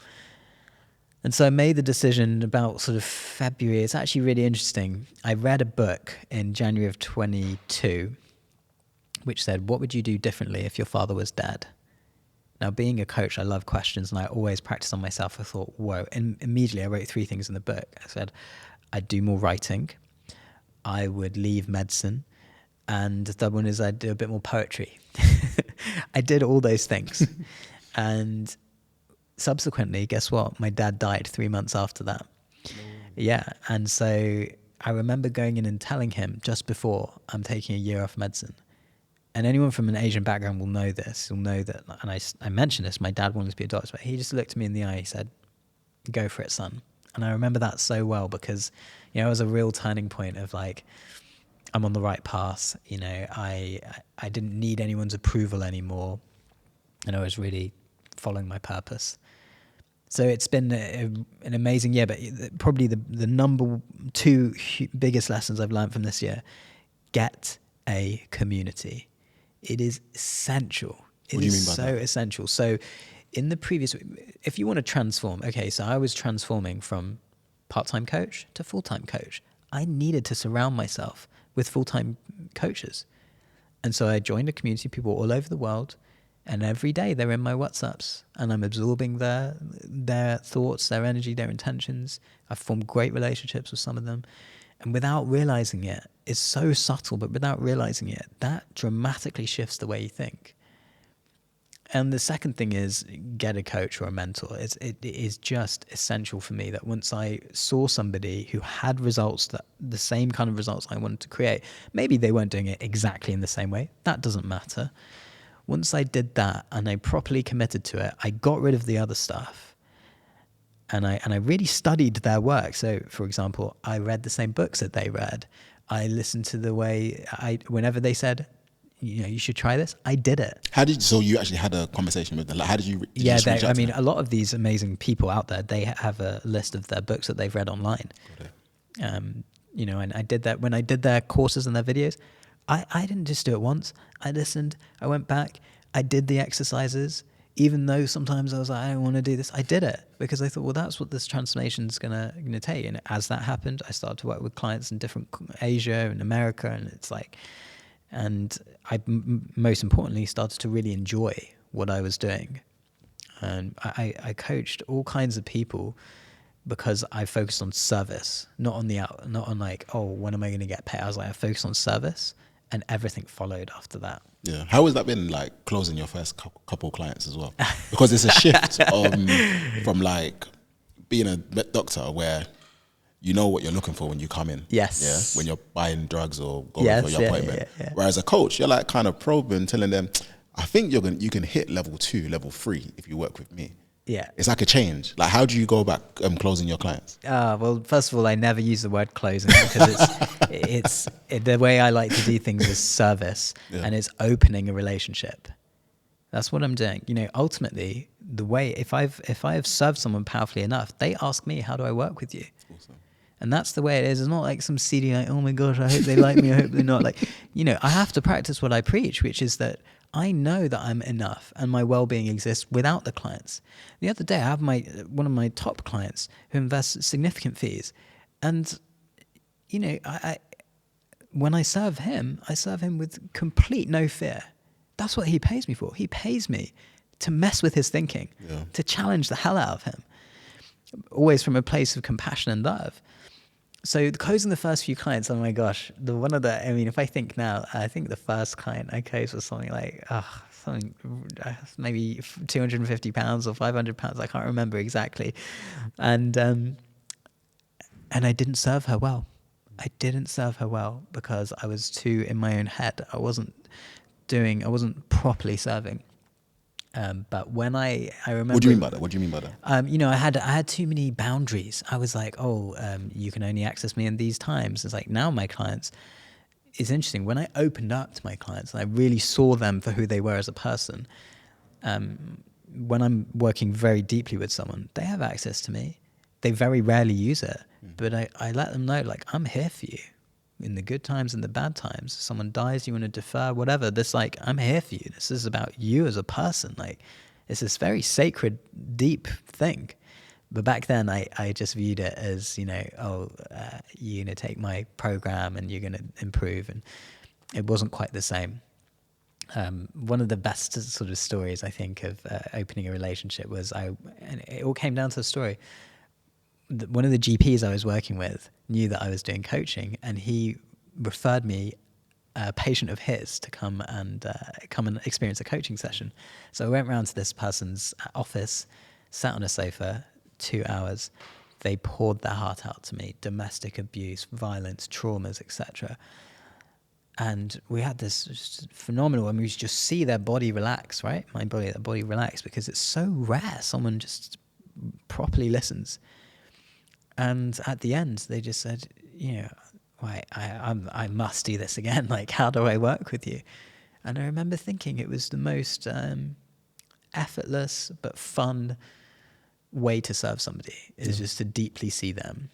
And so I made the decision about sort of February. It's actually really interesting. I read a book in January of 22, which said, what would you do differently if your father was dead? Now, being a coach, I love questions, and I always practice on myself. I thought, whoa. And immediately I wrote 3 things in the book. I said, I'd do more writing. I would leave medicine. And the third one is I'd do a bit more poetry. I did all those things. And subsequently, guess what? My dad died 3 months after that. Yeah. And so I remember going in and telling him just before, I'm taking a year off medicine. And anyone from an Asian background will know this. Will know that. And I mentioned this. My dad wanted to be a doctor, but he just looked me in the eye. He said, go for it, son. And I remember that so well because, you know, it was a real turning point of like, I'm on the right path. You know, I didn't need anyone's approval anymore. And I was really following my purpose. So it's been an amazing year, but probably the number 2 biggest lessons I've learned from this year, get a community. It is essential. What do you mean by so that? essential. So in the previous, if you want to transform, okay, so I was transforming from part-time coach to full-time coach. I needed to surround myself with full-time coaches. And so I joined a community of people all over the world, and every day they're in my WhatsApps, and I'm absorbing their thoughts, their energy, their intentions. I've formed great relationships with some of them. And without realizing it, it's so subtle, but without realizing it, that dramatically shifts the way you think. And the second thing is get a coach or a mentor. It is just essential for me that once I saw somebody who had results, that the same kind of results I wanted to create, maybe they weren't doing it exactly in the same way. That doesn't matter. Once I did that and I properly committed to it, I got rid of the other stuff. And I really studied their work. So, for example, I read the same books that they read. I listened to the way whenever they said, you know, you should try this, I did it. So you actually had a conversation with them? Like, how did you? Yeah, I mean, a lot of these amazing people out there, they have a list of their books that they've read online. You know, and I did that when I did their courses and their videos. I didn't just do it once. I listened. I went back. I did the exercises. Even though sometimes I was like, I don't want to do this, I did it because I thought, well, that's what this transformation is gonna take. And as that happened, I started to work with clients in different Asia and America, and it's like, and I most importantly started to really enjoy what I was doing. And I coached all kinds of people because I focused on service, not on like, oh, when am I going to get paid? I was like, I focused on service, and everything followed after that. Yeah. How has that been, like, closing your first couple clients as well? Because it's a shift from like being a doctor where you know what you're looking for when you come in. Yes. Yeah. When you're buying drugs or going for your appointment. Yeah. Whereas a coach, you're like kind of probing, telling them, I think you can hit level 2, level 3 if you work with me. Yeah. It's like a change. Like, how do you go about closing your clients? Well, first of all, I never use the word closing because it's the way I like to do things is service, and it's opening a relationship. That's what I'm doing. You know, ultimately, the way if I have served someone powerfully enough, they ask me, how do I work with you? Awesome. And that's the way it is. It's not like some seedy, like, oh my gosh, I hope they like me, I hope they're not. Like, you know, I have to practice what I preach, which is that I know that I'm enough and my well-being exists without the clients. The other day, I have one of my top clients who invests significant fees. And, you know, when I serve him with complete no fear. That's what he pays me for. He pays me to mess with his thinking, to challenge the hell out of him, always from a place of compassion and love. So closing the first few clients, oh my gosh, if I think now, I think the first client I closed was something like, maybe £250 or £500. I can't remember exactly. And I didn't serve her well. Because I was too in my own head. I wasn't properly serving. But when I remember, What do you mean by that? You know, I had too many boundaries. I was like, you can only access me in these times. It's like now my clients. It's interesting when I opened up to my clients and I really saw them for who they were as a person. When I'm working very deeply with someone, they have access to me. They very rarely use it, but I let them know, like, I'm here for you. in the good times and the bad times. If someone dies, you want to defer, whatever. This, like, I'm here for you. This is about you as a person. Like, it's this very sacred, deep thing. But back then, I just viewed it as, you're going to take my program and you're going to improve. And it wasn't quite the same. One of the best sort of stories, I think, of opening a relationship was and it all came down to a story. One of the GPs I was working with knew that I was doing coaching, and he referred me a patient of his to come and experience a coaching session. So I went round to this person's office, sat on a sofa, 2 hours. They poured their heart out to me: domestic abuse, violence, traumas, etc. And we had this just phenomenal, and we just see their body relax, right? Their body relax, because it's so rare someone just properly listens. And at the end, they just said, I must do this again. Like, how do I work with you? And I remember thinking it was the most effortless but fun way to serve somebody, is just to deeply see them.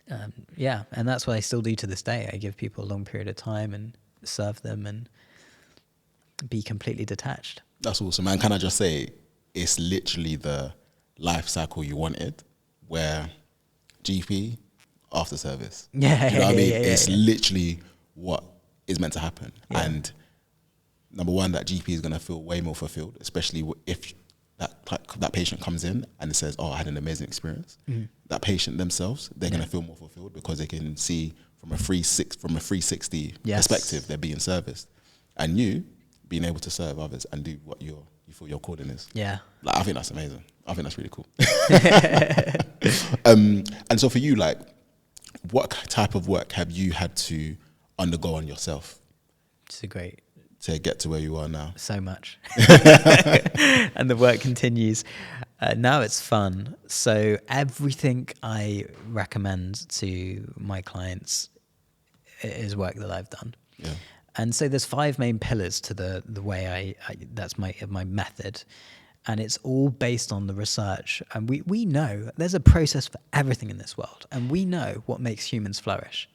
And that's what I still do to this day. I give people a long period of time and serve them and be completely detached. That's awesome. And can I just say, it's literally the life cycle you wanted, where GP, after service. Yeah, you know what I mean? It's literally what is meant to happen. Yeah. And number one, that GP is going to feel way more fulfilled, especially if that patient comes in and says, "Oh, I had an amazing experience." Mm-hmm. That patient themselves, they're going to feel more fulfilled, because they can see from a 360 perspective, they're being serviced, and you being able to serve others and do what you feel your calling is. Yeah, like, I think that's amazing. I think that's really cool. And so for you, like, what type of work have you had to undergo on yourself? It's a great. To get to where you are now? So much. And the work continues. Now it's fun. So everything I recommend to my clients is work that I've done. Yeah. And so there's 5 main pillars to the way I that's my method. And it's all based on the research. And we know there's a process for everything in this world. And we know what makes humans flourish.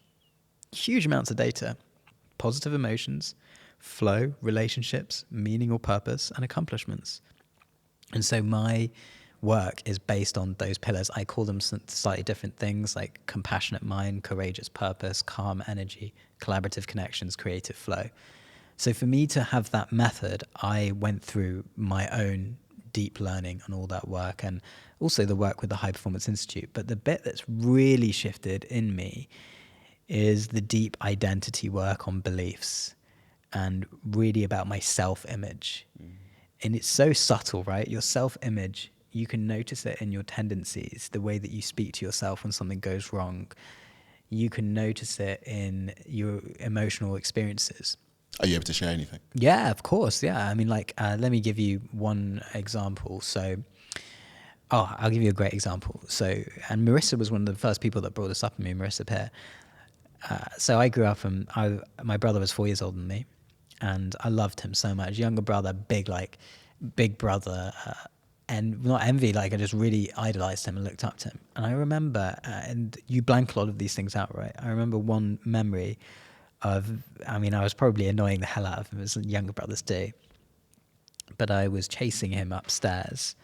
Huge amounts of data, positive emotions, flow, relationships, meaning or purpose, and accomplishments. And so my work is based on those pillars. I call them slightly different things, like compassionate mind, courageous purpose, calm energy, collaborative connections, creative flow. So for me to have that method, I went through my own deep learning on all that work, and also the work with the High Performance Institute. But the bit that's really shifted in me is the deep identity work on beliefs, and really about my self-image. And it's so subtle, right? Your self-image, you can notice it in your tendencies, the way that you speak to yourself when something goes wrong. You can notice it in your emotional experiences. Are you able to share anything? Yeah, of course. Yeah. I mean, like, let me give you one example. So, I'll give you a great example. So, and Marissa was one of the first people that brought this up to me, Marissa Pear. So I grew up, and my brother was 4 years older than me. And I loved him so much. Younger brother, big brother, and not envy, like I just really idolized him and looked up to him. And I remember, and you blank a lot of these things out, right? I remember one memory of, I was probably annoying the hell out of him, as younger brothers do. But I was chasing him upstairs,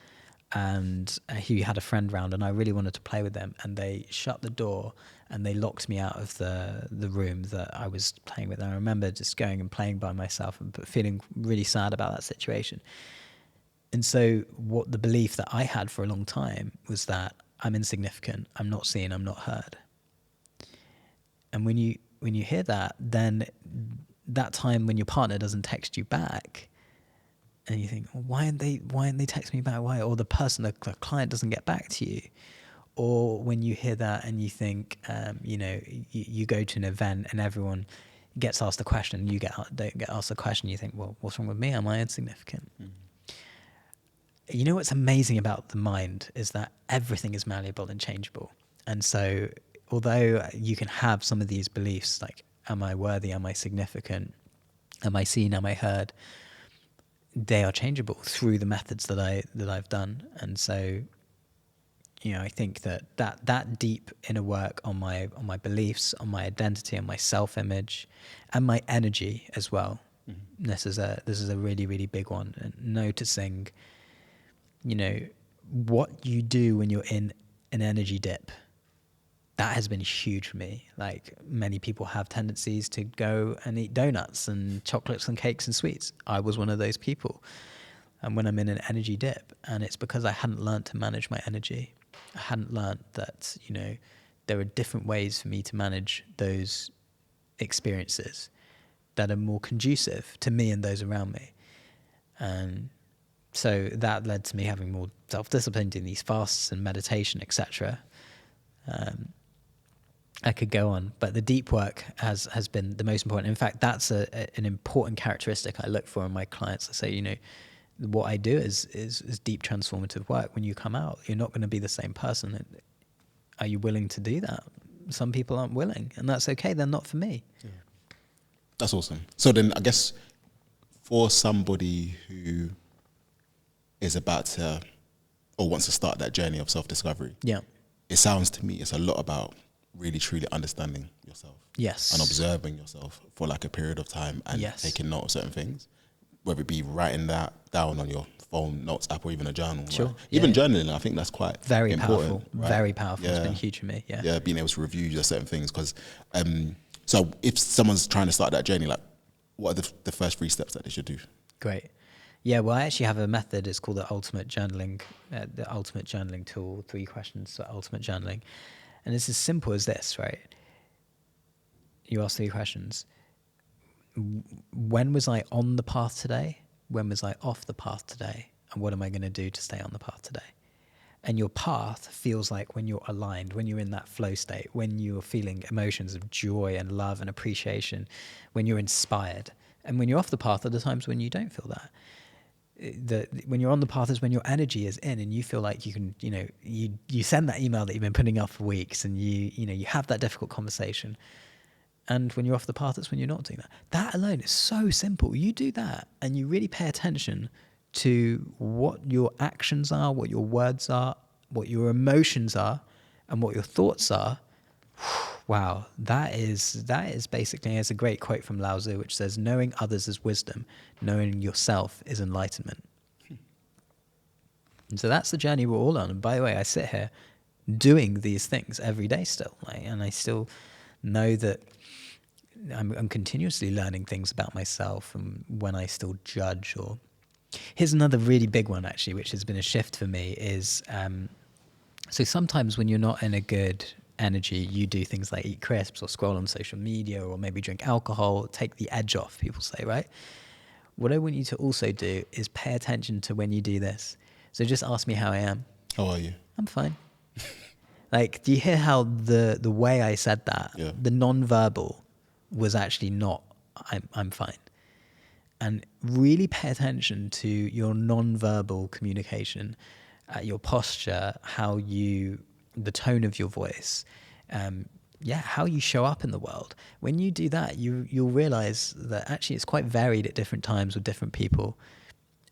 and he had a friend round, and I really wanted to play with them. And they shut the door, and they locked me out of the room that I was playing with. And I remember just going and playing by myself, but feeling really sad about that situation. And so what the belief that I had for a long time was that I'm insignificant, I'm not seen, I'm not heard. And when you hear that, then that time when your partner doesn't text you back, and you think, well, why aren't they texting me back? Why? Or the client doesn't get back to you. Or when you hear that and you think, you go to an event and everyone gets asked a question, you don't get asked a question, you think, well, what's wrong with me? Am I insignificant? Mm. You know what's amazing about the mind is that everything is malleable and changeable. And so although you can have some of these beliefs, like, am I worthy? Am I significant? Am I seen? Am I heard? They are changeable through the methods that I've done. And so I think that deep inner work on my beliefs, on my identity, on my self-image, and my energy as well. This is a really, really big one. And noticing, what you do when you're in an energy dip. That has been huge for me. Like, many people have tendencies to go and eat donuts and chocolates and cakes and sweets. I was one of those people. And when I'm in an energy dip, and it's because I hadn't learned to manage my energy. I hadn't learned that, there are different ways for me to manage those experiences that are more conducive to me and those around me. And so that led to me having more self-discipline, doing these fasts and meditation, etc. I could go on, but the deep work has been the most important. In fact, that's an important characteristic I look for in my clients. I say, what I do is deep transformative work. When you come out, you're not going to be the same person. Are you willing to do that? Some people aren't willing, and that's okay. They're not for me. Yeah. That's awesome. So then I guess for somebody who is about to or wants to start that journey of self-discovery, it sounds to me it's a lot about really truly understanding yourself. Yes. And observing yourself for like a period of time and taking note of certain things, whether it be writing that down on your phone notes app or even a journal. Sure. Right? Even journaling, I think that's quite very important. Powerful. Right? Very powerful. It's been huge for me. Yeah. Yeah, being able to review just certain things. Because so if someone's trying to start that journey, like, what are the first 3 steps that they should do? Great. Yeah, well, I actually have a method. It's called the Ultimate Journaling Tool, 3 questions for ultimate journaling. And it's as simple as this, right? You ask 3 questions. When was I on the path today? When was I off the path today? And what am I going to do to stay on the path today? And your path feels like when you're aligned, when you're in that flow state, when you're feeling emotions of joy and love and appreciation, when you're inspired. And when you're off the path are the times when you don't feel that. When you're on the path is when your energy is in and you feel like you can, you send that email that you've been putting off for weeks, and you have that difficult conversation. And when you're off the path, it's when you're not doing that. That alone is so simple. You do that and you really pay attention to what your actions are, what your words are, what your emotions are, and what your thoughts are. Wow, that is basically, there's a great quote from Lao Tzu which says, knowing others is wisdom, knowing yourself is enlightenment. And so that's the journey we're all on. And by the way, I sit here doing these things every day still, and I still know that I'm continuously learning things about myself, and when I still judge. Or here's another really big one actually, which has been a shift for me, is so sometimes when you're not in a good energy, you do things like eat crisps or scroll on social media or maybe drink alcohol, take the edge off, people say, right? What I want you to also do is pay attention to when you do this. So just ask me how I am. How are you? I'm fine. Like, do you hear how the way I said that, the non-verbal was actually not, I'm fine. And really pay attention to your non-verbal communication, your posture, the tone of your voice, how you show up in the world. When you do that, you'll realize that actually it's quite varied at different times with different people,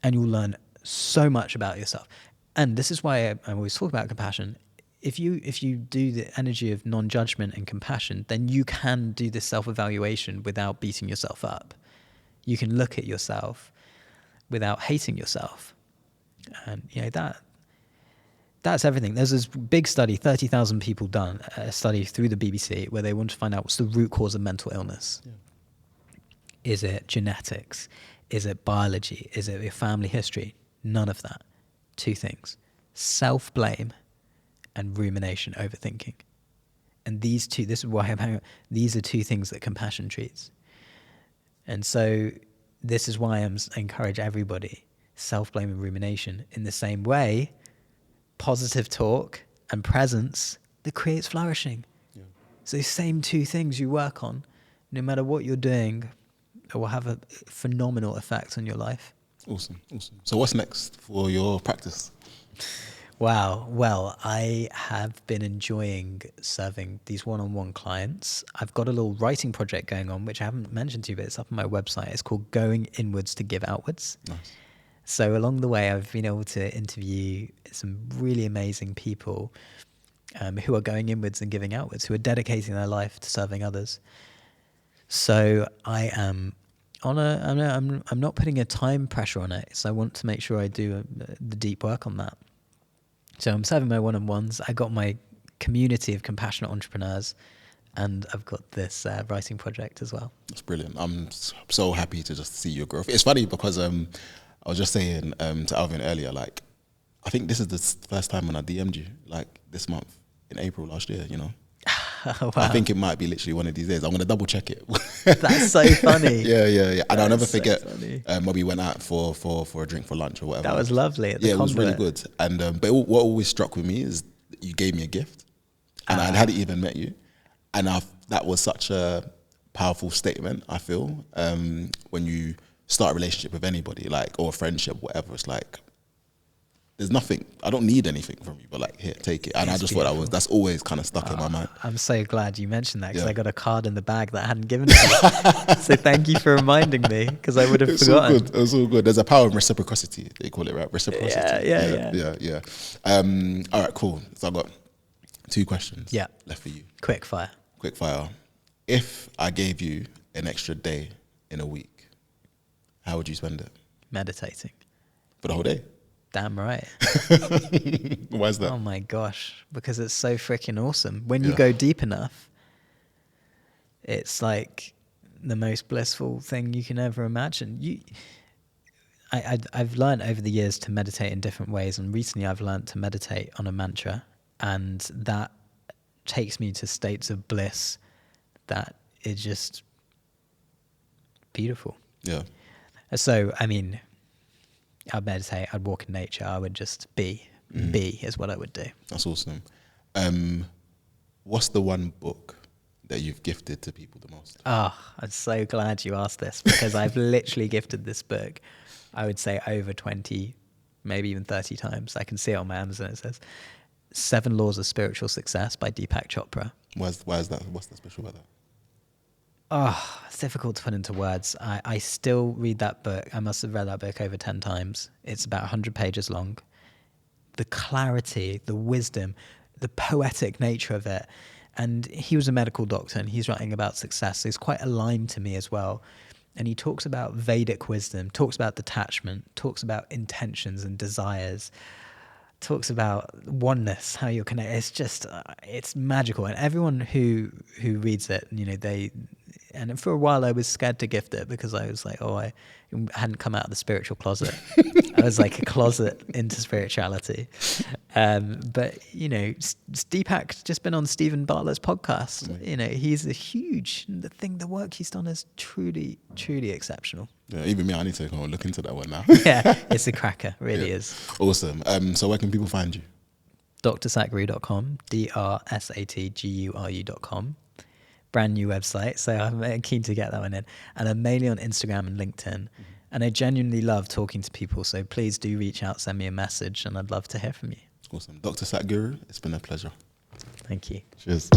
and you'll learn so much about yourself. And this is why I always talk about compassion. If you do the energy of non-judgment and compassion, then you can do this self-evaluation without beating yourself up. You can look at yourself without hating yourself. And that's everything. There's this big study, 30,000 people done, a study through the BBC, where they want to find out what's the root cause of mental illness. Yeah. Is it genetics? Is it biology? Is it your family history? None of that. 2 things: self-blame and rumination, overthinking. And these are 2 things that compassion treats. And so this is why I encourage everybody, self-blame and rumination. In the same way, positive talk and presence that creates flourishing. Yeah. So these same 2 things you work on, no matter what you're doing, it will have a phenomenal effect on your life. Awesome. So what's next for your practice? Wow. Well, I have been enjoying serving these one-on-one clients. I've got a little writing project going on, which I haven't mentioned to you, but it's up on my website. It's called Going Inwards to Give Outwards. Nice. So along the way, I've been able to interview some really amazing people who are going inwards and giving outwards, who are dedicating their life to serving others. So I am I'm not putting a time pressure on it. So I want to make sure I do the deep work on that. So I'm serving my one-on-ones. I got my community of compassionate entrepreneurs, and I've got this writing project as well. That's brilliant. I'm so happy to just see your growth. It's funny because I was just saying to Alvin earlier, like, I think this is the first time when I DM'd you, like this month in April last year, you know. Wow. I think it might be literally one of these days. I'm going to double check it. That's so funny. Yeah. And I'll never so forget funny. when we went out for a drink for lunch or whatever. That was lovely. At the it was really Convert. good. And but what always struck with me is that you gave me a gift, and I hadn't even met you, and that was such a powerful statement. I feel when you start a relationship with anybody, like, or a friendship, whatever, it's like, there's nothing, I don't need anything from you, but like, here, take it. And It's I just beautiful. thought that's always kind of stuck in my mind. I'm so glad you mentioned that, because Yeah. I got a card in the bag that I hadn't given to you. So thank you for reminding me, because I would have It's forgotten. all good. It's all good. There's a power of reciprocity, they call it, right? Reciprocity. Yeah. All right, cool. So I've got 2 questions Yeah. left for you. Quick fire. Quick fire. If I gave you an extra day in a week, how would you spend it? Meditating. For the whole day? Damn right. Why is that? Oh my gosh. Because it's so freaking awesome. When you Yeah. go deep enough, it's like the most blissful thing you can ever imagine. I've learned over the years to meditate in different ways, and recently I've learned to meditate on a mantra, and that takes me to states of bliss that is just beautiful. Yeah. So, I mean, I'd meditate, I'd walk in nature, I would just be. Be is what I would do. That's awesome. What's the one book that you've gifted to people the most? Oh, I'm so glad you asked this, because I've literally gifted this book, I would say over 20, maybe even 30 times. I can see it on my Amazon. It says 7 Laws of Spiritual Success by Deepak Chopra. Why is that? What's the special about that? Oh, it's difficult to put into words. I still read that book. I must have read that book over 10 times. It's about 100 pages long. The clarity, the wisdom, the poetic nature of it. And he was a medical doctor, and he's writing about success. So he's quite aligned to me as well. And he talks about Vedic wisdom, talks about detachment, talks about intentions and desires, talks about oneness, how you're connected. It's just, it's magical. And everyone who reads it, you know, and for a while I was scared to gift it, because I was like, I hadn't come out of the spiritual closet. I was like a closet into spirituality. But, you know, Deepak's just been on Stephen Bartlett's podcast. You know, he's the work he's done is truly, truly exceptional. Yeah, even me, I need to go look into that one now. Yeah, it's a cracker, really is. Awesome. So where can people find you? drsatguru.com, DRSATGURU.com. Brand new website, so I'm keen to get that one in. And I'm mainly on Instagram and LinkedIn. And I genuinely love talking to people, so please do reach out, send me a message, and I'd love to hear from you. Awesome. Dr. Satguru, it's been a pleasure. Thank you. Cheers.